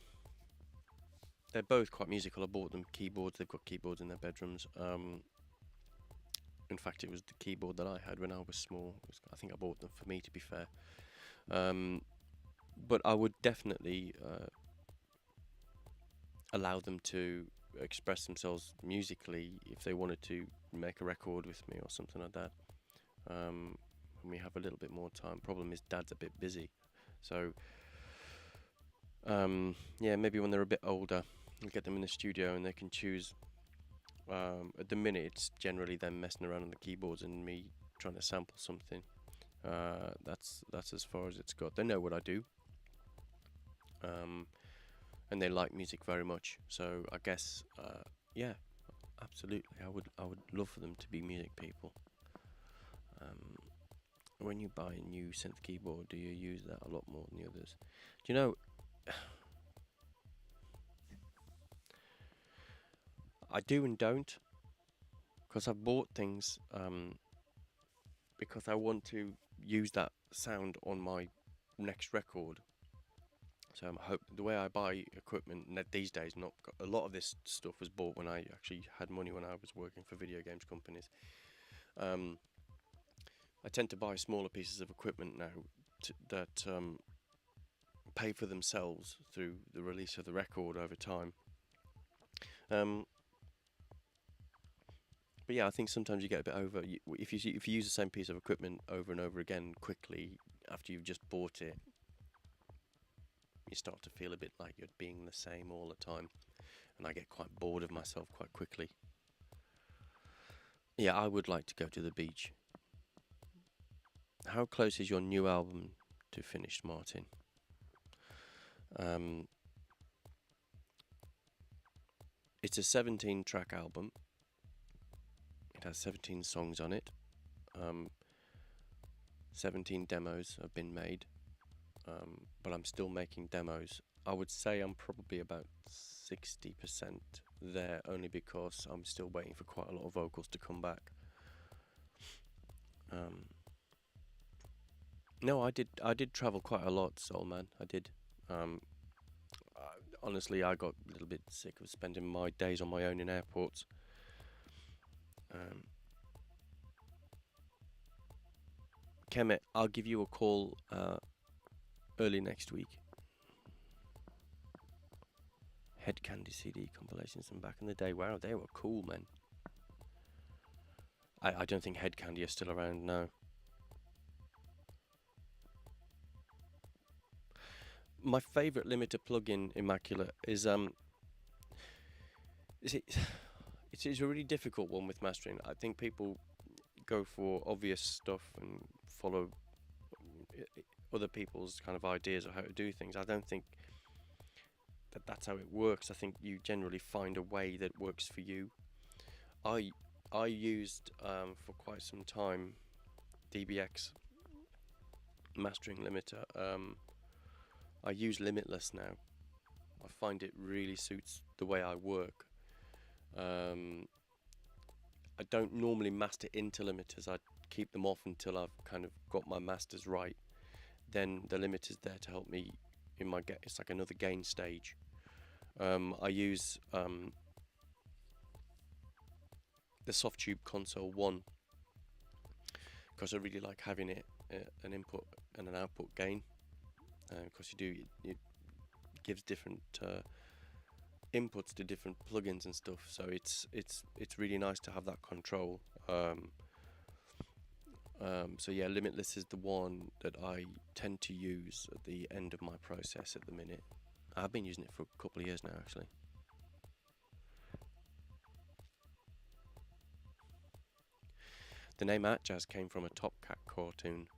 both quite musical. I bought them keyboards. They've got keyboards in their bedrooms. In fact, it was the keyboard that I had when I was small. I think I bought them for me, to be fair. But I would definitely allow them to express themselves musically if they wanted to make a record with me or something like that. When we have a little bit more time. Problem is, Dad's a bit busy, so yeah, maybe when they're a bit older, we'll get them in the studio and they can choose. At the minute, it's generally them messing around on the keyboards and me trying to sample something. That's as far as it's got. They know what I do, and they like music very much. So I guess, yeah, absolutely. I would love for them to be music people. When you buy a new synth keyboard, do you use that a lot more than the others? Do you know? I do and don't, because I've bought things because I want to use that sound on my next record. So I hope the way I buy equipment these days, not a lot of this stuff was bought when I actually had money when I was working for video games companies. I tend to buy smaller pieces of equipment now that pay for themselves through the release of the record over time. But yeah, I think sometimes you get a bit over. If you use the same piece of equipment over and over again quickly after you've just bought it, you start to feel a bit like you're being the same all the time, and I get quite bored of myself quite quickly. Yeah, I would like to go to the beach. How close is your new album to finished, Martin? It's a 17-track album. It has 17 songs on it. 17 demos have been made, but I'm still making demos. I would say I'm probably about 60% there, only because I'm still waiting for quite a lot of vocals to come back. No, I did travel quite a lot, Soul Man. I did. Honestly, I got a little bit sick of spending my days on my own in airports. Kemet, I'll give you a call early next week. Head Candy CD compilations from back in the day. Wow, they were cool, man. I don't think Head Candy are still around now. My favourite limiter plugin, Immaculate, is it's a really difficult one with mastering. I think people go for obvious stuff and follow other people's kind of ideas of how to do things. I don't think that's how it works. I think you generally find a way that works for you. I used for quite some time Dbx Mastering Limiter. I use Limitless now. I find it really suits the way I work. I don't normally master into limiters. I keep them off until I've kind of got my masters right. Then the limiter's there to help me in my it's like another gain stage. I use the Softube Console 1 because I really like having it an input and an output gain, because it gives different inputs to different plugins and stuff, so it's really nice to have that control. So yeah, Limitless is the one that I tend to use at the end of my process at the minute. I've been using it for a couple of years now, actually. The name Atjazz came from a Top Cat cartoon.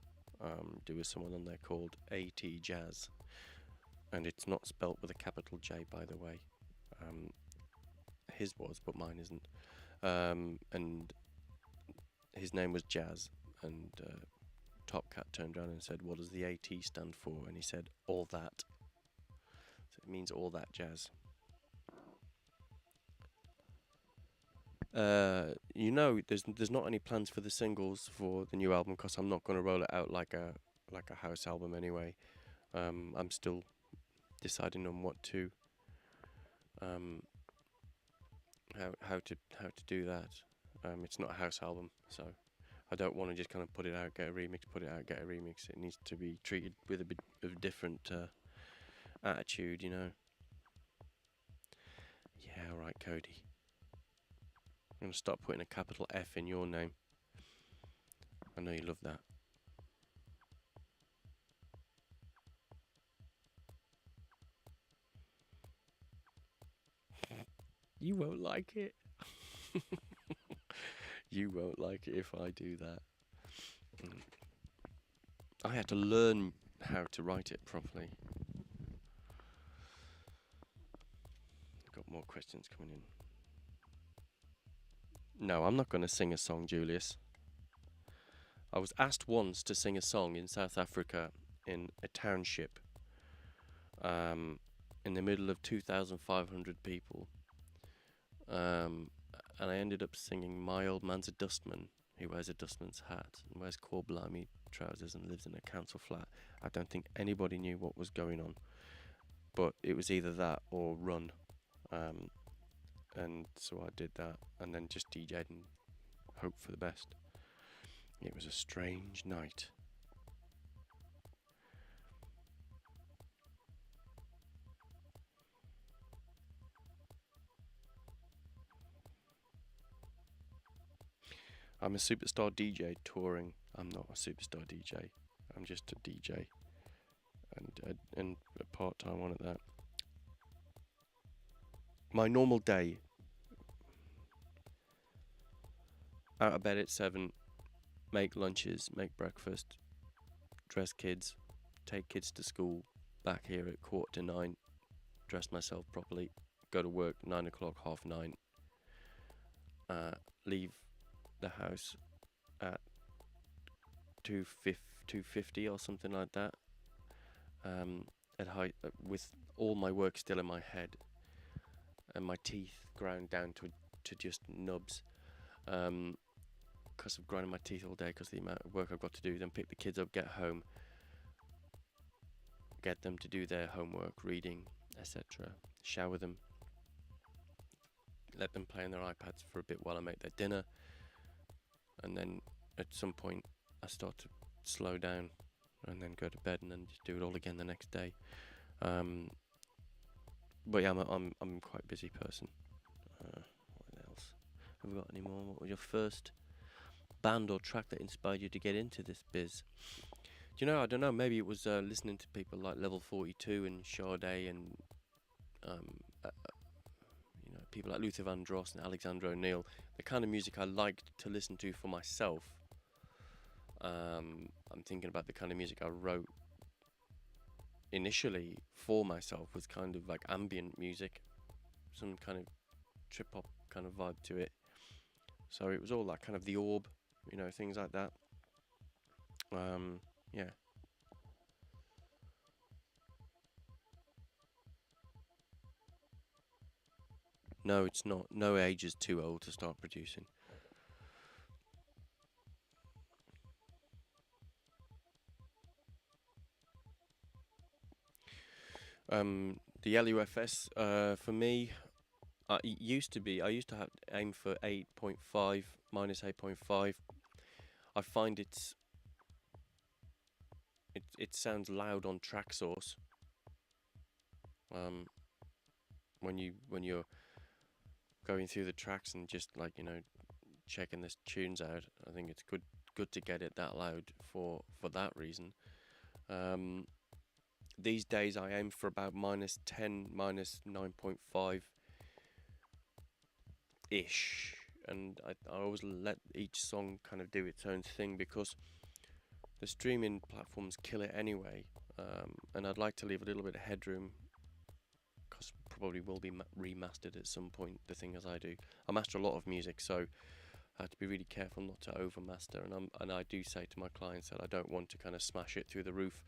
There was someone on there called A.T. Jazz, and it's not spelt with a capital J, by the way. His was, but mine isn't. And his name was Jazz, and Top Cat turned around and said, "What does the AT stand for?" And he said, "All that." So it means all that jazz. There's not any plans for the singles for the new album because I'm not going to roll it out like a house album anyway. I'm still deciding on what to how to do that. It's not a house album, so I don't want to just kind of put it out, get a remix, put it out, get a remix. It needs to be treated with a bit of different attitude, you know. Yeah, all right, Cody. I'm going to start putting a capital F in your name. I know you love that. You won't like it. You won't like it if I do that. I had to learn how to write it properly. Got more questions coming in. No, I'm not going to sing a song, Julius. I was asked once to sing a song in South Africa in a township um, in the middle of 2,500 people. And I ended up singing My Old Man's a Dustman, who wears a dustman's hat and wears core blimey trousers and lives in a council flat. I don't think anybody knew what was going on, but it was either that or Run. And so I did that and then just DJ'd and hoped for the best. It was a strange night. I'm a superstar DJ touring. I'm not a superstar DJ. I'm just a DJ and a part-time one at that. My normal day: out of bed at 7, make lunches, make breakfast, dress kids, take kids to school, back here at 8:45, dress myself properly, go to work 9 o'clock, 9:30, leave the house at 2:50 or something like that, at height, with all my work still in my head and my teeth ground down to just nubs, because I've grinding my teeth all day because of the amount of work I've got to do. Then pick the kids up, get home, get them to do their homework, reading, etc. Shower them, let them play on their iPads for a bit while I make their dinner, and then at some point I start to slow down and then go to bed and then just do it all again the next day. But yeah, I'm quite a busy person. What else? Have we got any more? What was your first band or track that inspired you to get into this biz? Do you know, I don't know, maybe it was listening to people like Level 42 and Sade and people like Luther Vandross and Alexander O'Neill, the kind of music I liked to listen to for myself. I'm thinking about the kind of music I wrote initially for myself was kind of like ambient music, some kind of trip hop kind of vibe to it. So it was all like kind of The Orb, things like that. Yeah. No, it's not. No age is too old to start producing. The LUFS, for me, I used to have aim for 8.5, minus 8.5. I find it sounds loud on track source. When you're going through the tracks and just like checking the tunes out, I think it's good to get it that loud for that reason. These days I aim for about minus 10, minus 9.5 ish, and I always let each song kind of do its own thing because the streaming platforms kill it anyway, and I'd like to leave a little bit of headroom because probably will be remastered at some point. The thing as I do, I master a lot of music, so I have to be really careful not to overmaster, and I do say to my clients that I don't want to kind of smash it through the roof.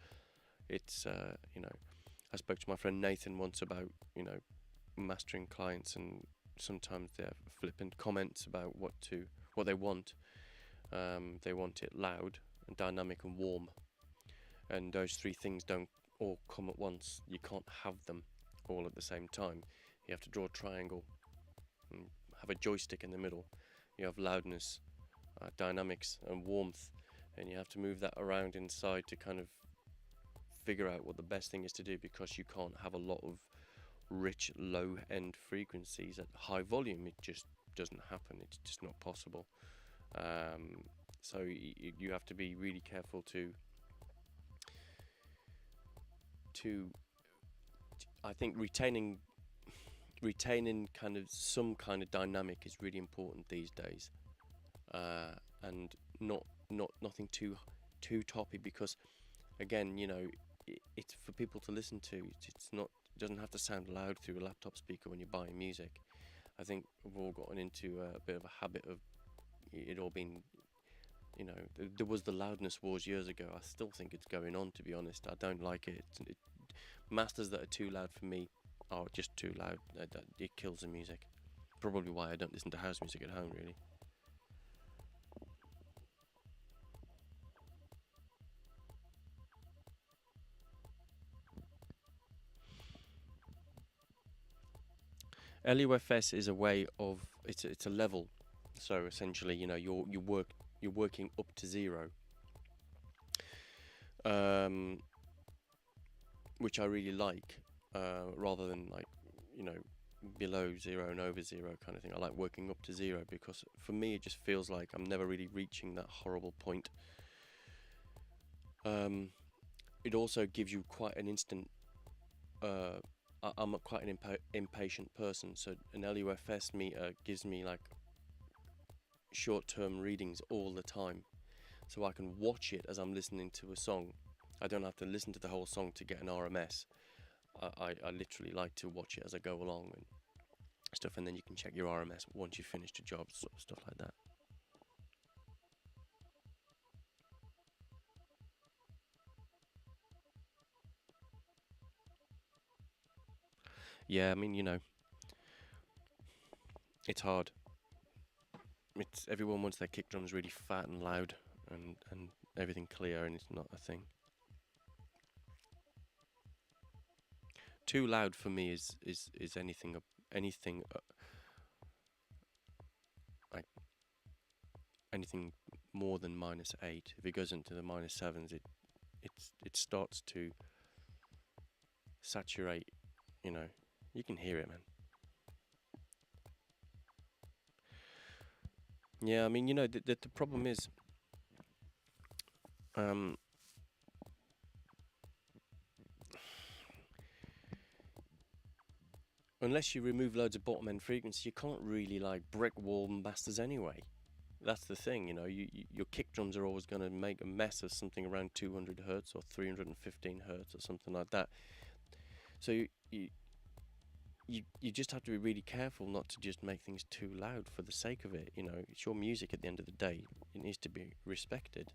It's I spoke to my friend Nathan once about mastering clients, and sometimes they have flippant comments about what they want. They want it loud and dynamic and warm, and those three things don't all come at once. You can't have them all at the same time. You have to draw a triangle and have a joystick in the middle. You have loudness, dynamics and warmth, and you have to move that around inside to kind of figure out what the best thing is to do, because you can't have a lot of rich low end frequencies at high volume. It just doesn't happen. It's just not possible. So you have to be really careful to I think retaining kind of some kind of dynamic is really important these days, and nothing too toppy, because again, it's for people to listen to. It doesn't have to sound loud through a laptop speaker when you're buying music. I think we've all gotten into a bit of a habit of it all being, you know, there was the loudness wars years ago. I still think it's going on, to be honest. I don't like it. Masters that are too loud for me are just too loud. It kills the music. Probably why I don't listen to house music at home, really. LUFS is a way of it's a level. So essentially, you know, you're working up to 0, which I really like, rather than like, you know, below 0 and over 0 kind of thing. I like working up to 0 because for me it just feels like I'm never really reaching that horrible point. It also gives you quite an instant. I'm quite an impatient person, so an LUFS meter gives me like short-term readings all the time, so I can watch it as I'm listening to a song. I don't have to listen to the whole song to get an RMS. I literally like to watch it as I go along and stuff, and then you can check your RMS once you've finished a job, sort of stuff like that. Yeah, I mean, you know, it's hard. It's everyone wants their kick drums really fat and loud and everything clear, and it's not a thing. Too loud for me is anything like anything more than -8. If it goes into the -7s, it starts to saturate. You know, you can hear it, man. Yeah, I mean, you know, the problem is, unless you remove loads of bottom end frequency, you can't really like brick wall masters anyway. That's the thing, you know. Your kick drums are always going to make a mess of something around 200 hertz or 315 hertz or something like that. So you just have to be really careful not to just make things too loud for the sake of it. You know, it's your music at the end of the day. It needs to be respected.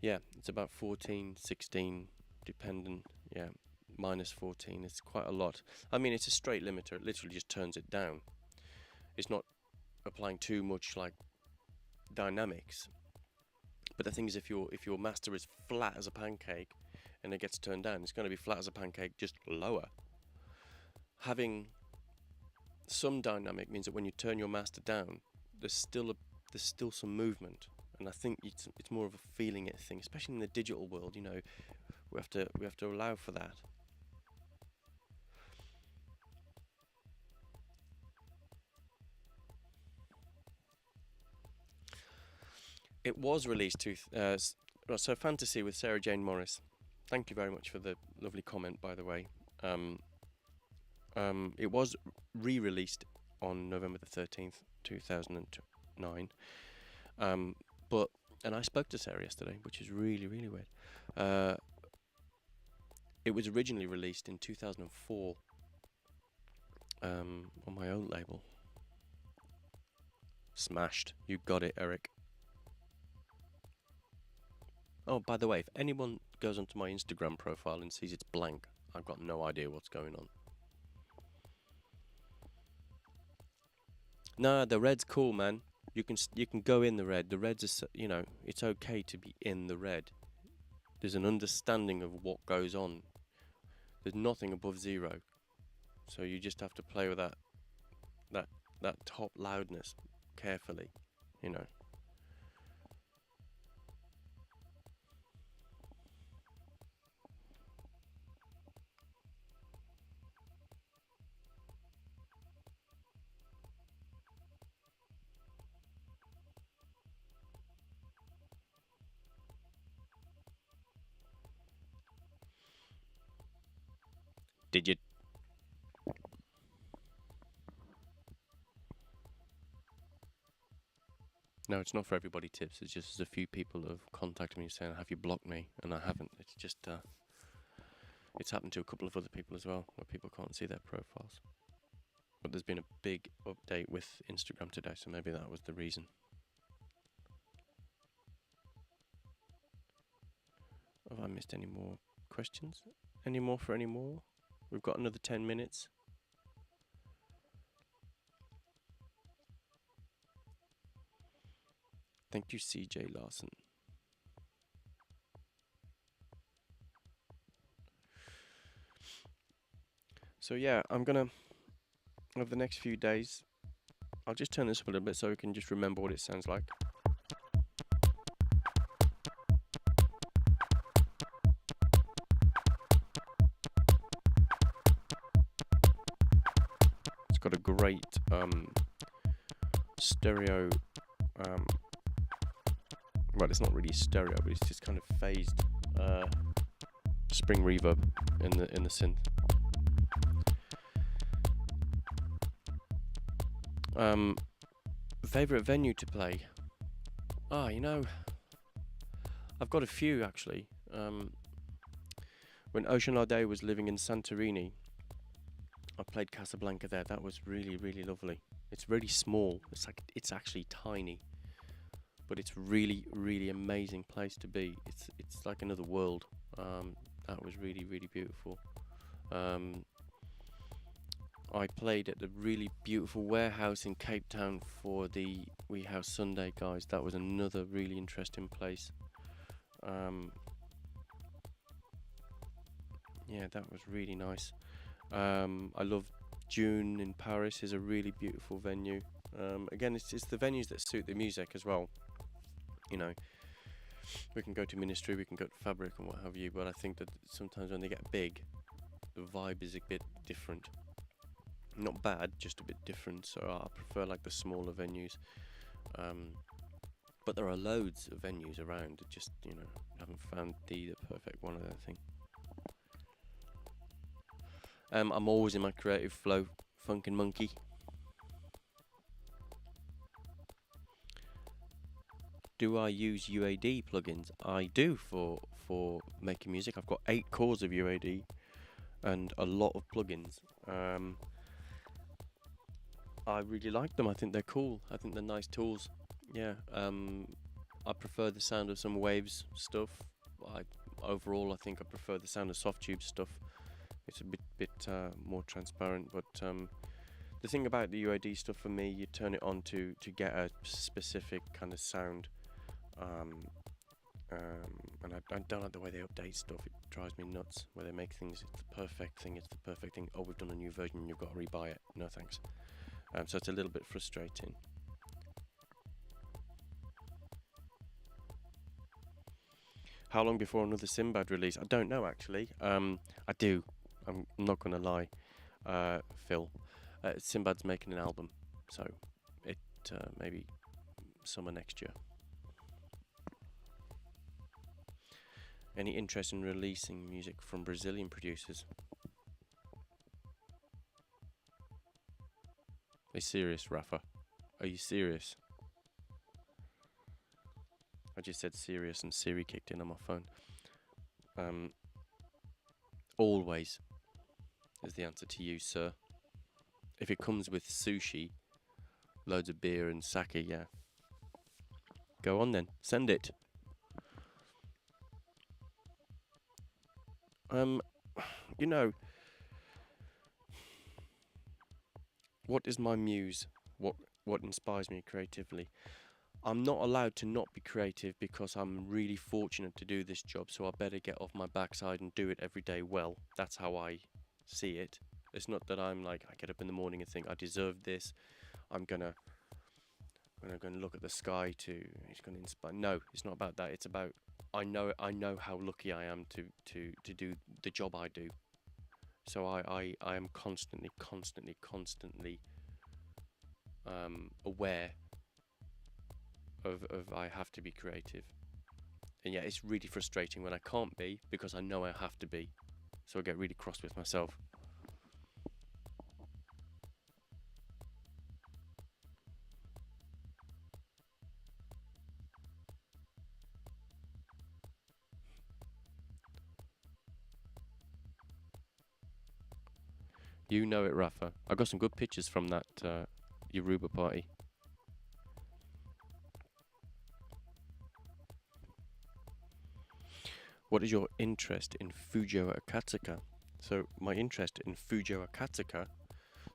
Yeah, it's about 14, 16, dependent. Yeah, -14. It's quite a lot. I mean, it's a straight limiter. It literally just turns it down. It's not applying too much like dynamics. But the thing is, if your master is flat as a pancake and it gets turned down, it's going to be flat as a pancake, just lower. Having some dynamic means that when you turn your master down, there's still some movement, and I think it's more of a feeling it thing, especially in the digital world. You know, we have to allow for that. It was released so Fantasy with Sarah Jane Morris. Thank you very much for the lovely comment, by the way. It was re-released on November the 13th, 2009. And I spoke to Sarah yesterday, which is really, really weird. It was originally released in 2004 on my own label. Smashed. You got it, Eric. Oh, by the way, if anyone goes onto my Instagram profile and sees it's blank, I've got no idea what's going on. Nah, the red's cool, man. You can go in the red. The red's is, you know, it's okay to be in the red. There's an understanding of what goes on. There's nothing above 0, so you just have to play with that top loudness carefully, you know. Did you? No, it's not for everybody tips. It's just a few people have contacted me saying, have you blocked me? And I haven't. It's just, It's happened to a couple of other people as well, where people can't see their profiles. But there's been a big update with Instagram today, so maybe that was the reason. Have I missed any more questions? Any more for any more? We've got another 10 minutes. Thank you, CJ Larson. So yeah, I'm gonna, over the next few days, I'll just turn this up a little bit so we can just remember what it sounds like. It's got a great stereo, well, it's not really stereo, but it's just kind of phased spring reverb in the synth. Favorite venue to play? You know, I've got a few actually. When Ocean Laude was living in Santorini, I played Casablanca there. That was really, really lovely. It's really small. It's actually tiny, but it's really, really amazing place to be. It's like another world. That was really, really beautiful. I played at the really beautiful warehouse in Cape Town for the We House Sunday guys. That was another really interesting place. Yeah, that was really nice. I love June in Paris. Is a really beautiful venue. Again, it's the venues that suit the music as well. You know, we can go to Ministry, we can go to Fabric and what have you, but I think that sometimes when they get big, the vibe is a bit different. Not bad, just a bit different. So I prefer like the smaller venues. But there are loads of venues around. Just, you know, haven't found the perfect one, I don't think. I'm always in my creative flow, funkin' monkey. Do I use UAD plugins? I do for making music. I've got 8 cores of UAD and a lot of plugins. I really like them. I think they're cool. I think they're nice tools. Yeah. I prefer the sound of some Waves stuff. Overall, I think I prefer the sound of Softtube stuff. It's a bit more transparent. But the thing about the UAD stuff for me, you turn it on to get a specific kind of sound. And I don't like the way they update stuff. It drives me nuts. Where they make things, it's the perfect thing. It's the perfect thing. Oh, we've done a new version and you've got to rebuy it. No thanks. So it's a little bit frustrating. How long before another Sinbad release? I don't know actually. I do. I'm not gonna lie, Phil. Sinbad's making an album, so it maybe summer next year. Any interest in releasing music from Brazilian producers? Are you serious, Rafa? Are you serious? I just said serious and Siri kicked in on my phone. Always is the answer to you, sir. If it comes with sushi, loads of beer and sake, yeah. Go on then, send it. You know, what is my muse? What inspires me creatively? I'm not allowed to not be creative because I'm really fortunate to do this job, so I better get off my backside and do it every day well. That's how I see it. It's not that I'm like, I get up in the morning and think, I deserve this. I'm gonna look at the sky it's gonna inspire. No, it's not about that. It's about, I know how lucky I am to do the job I do. So I am constantly aware of I have to be creative. And yeah, it's really frustrating when I can't be because I know I have to be. So I get really cross with myself. You know it, Rafa. I got some good pictures from that Yoruba party. What is your interest in Fujio Akatsuka? So my interest in Fujio Akatsuka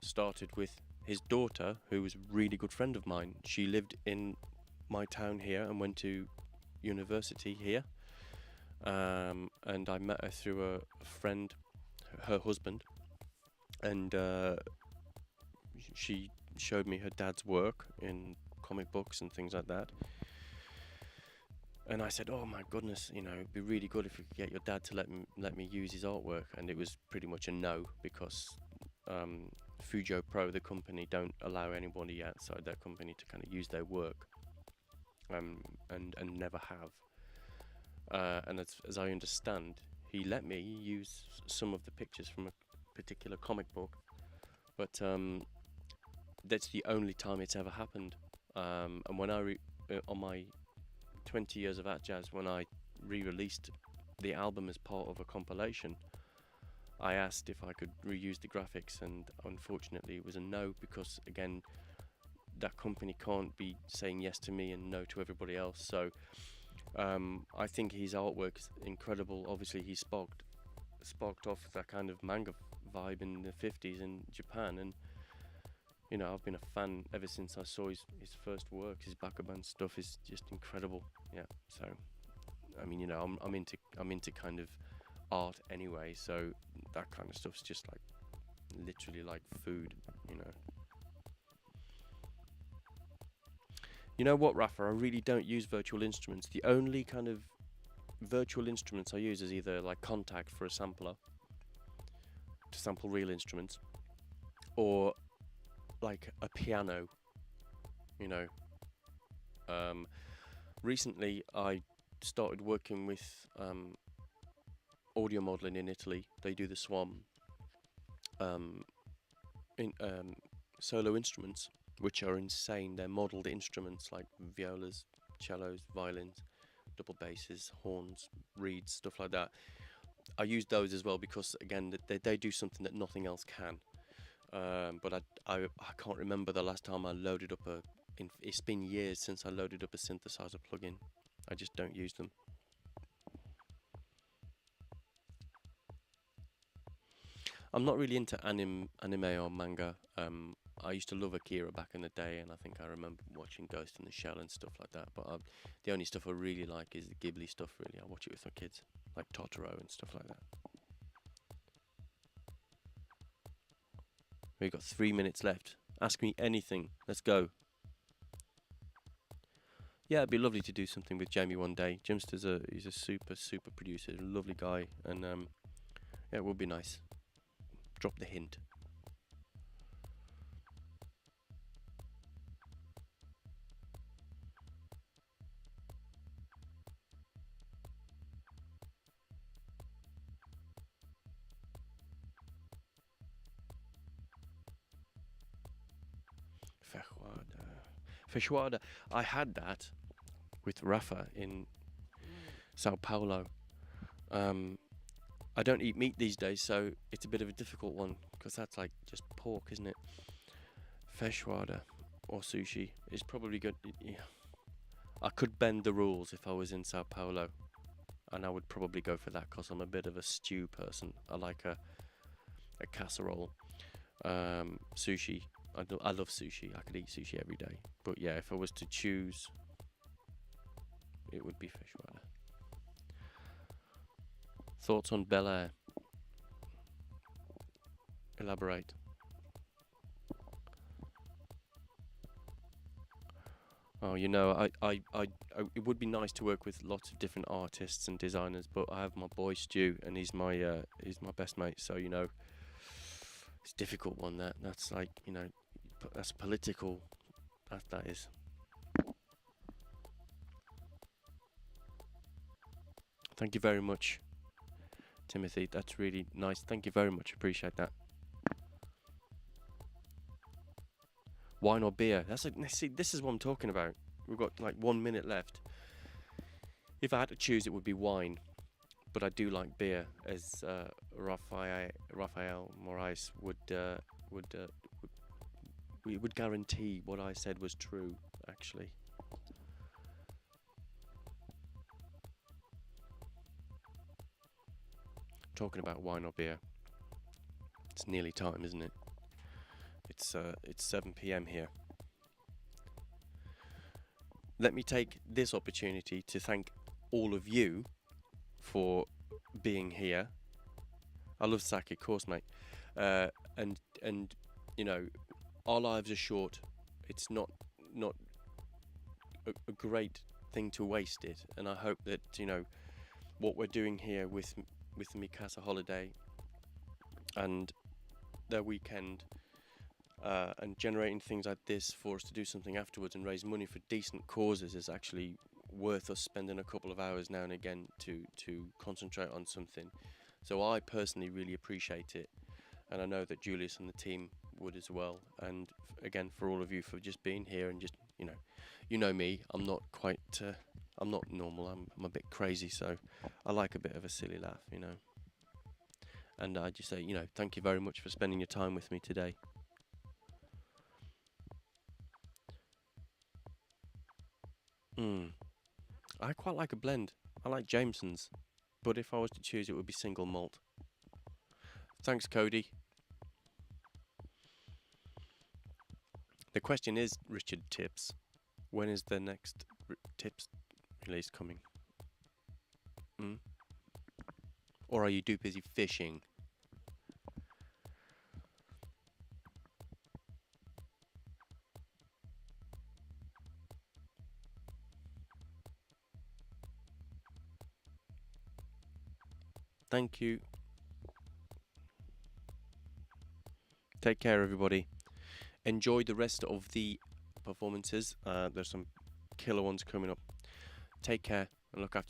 started with his daughter, who was a really good friend of mine. She lived in my town here and went to university here. And I met her through a friend, her husband, and she showed me her dad's work in comic books and things like that. And I said, oh my goodness, you know, it'd be really good if we could get your dad to let me use his artwork. And it was pretty much a no, because Fujio Pro, the company, don't allow anybody outside their company to kind of use their work, and never have. And as I understand, he let me use some of the pictures from a particular comic book, but that's the only time it's ever happened. And when I on my 20 years of At Jazz, when I re-released the album as part of a compilation, I asked if I could reuse the graphics, and unfortunately it was a no, because again, that company can't be saying yes to me and no to everybody else. So I think his artwork is incredible. Obviously he sparked off that kind of manga vibe in the 50s in Japan, and you know, I've been a fan ever since I saw his first work. His Bakuban stuff is just incredible. Yeah, so I mean, you know, I'm into kind of art anyway, so that kind of stuff's just like literally like food, you know. You know what, Rafa? I really don't use virtual instruments. The only kind of virtual instruments I use is either like Contact for a sampler to sample real instruments, or like a piano, you know. Recently I started working with audio modeling in Italy. They do the Swan in solo instruments, which are insane. They're modeled instruments like violas, cellos, violins, double basses, horns, reeds, stuff like that. I use those as well because, again, they do something that nothing else can. But I can't remember the last time I loaded up it's been years since I loaded up a synthesizer plugin. I just don't use them. I'm not really into anime or manga. I used to love Akira back in the day, and I think I remember watching Ghost in the Shell and stuff like that. But the only stuff I really like is the Ghibli stuff, really. I watch it with my kids, like Totoro and stuff like that. We've got 3 minutes left. Ask me anything. Let's go. Yeah, it'd be lovely to do something with Jamie one day. Jimster's he's a super producer, a lovely guy, and yeah, it would be nice. Drop the hint. Feijoada. I had that with Rafa in Sao Paulo. I don't eat meat these days, so it's a bit of a difficult one, because that's like just pork, isn't it? Feijoada or sushi is probably good. Yeah. I could bend the rules if I was in Sao Paulo, and I would probably go for that, because I'm a bit of a stew person. I like a casserole. Sushi. I love sushi. I could eat sushi every day. But yeah, if I was to choose, it would be feijoada. Thoughts on Bel Air? Elaborate. Oh, you know, I it would be nice to work with lots of different artists and designers, but I have my boy Stu, and he's my best mate. So, you know, it's a difficult one. That's like, you know, that's political. That is. Thank you very much, Timothy. That's really nice. Thank you very much. Appreciate that. Wine or beer? See, this is what I'm talking about. We've got like 1 minute left. If I had to choose, it would be wine. but I do like beer, as Raphael Morais would guarantee what I said was true, actually. Talking about wine or beer, it's nearly time, isn't it? It's 7 p.m. here. Let me take this opportunity to thank all of you for being here. I love sake, of course, mate. And you know, our lives are short. It's not a great thing to waste it. And I hope that, you know, what we're doing here with me Casa holiday and their weekend, and generating things like this for us to do something afterwards and raise money for decent causes is actually worth us spending a couple of hours now and again to concentrate on something. So I personally really appreciate it, and I know that Julius and the team would as well. And again, for all of you for just being here and just, you know me, I'm not quite I'm not normal. I'm a bit crazy, so I like a bit of a silly laugh, you know. And I just say, you know, thank you very much for spending your time with me today. I quite like a blend. I like Jameson's, but if I was to choose, it would be single malt. Thanks, Cody. The question is, Richard Tips, when is the next Tips release coming? Or are you too busy fishing? Thank you. Take care, everybody. Enjoy the rest of the performances. There's some killer ones coming up. Take care and look after yourself.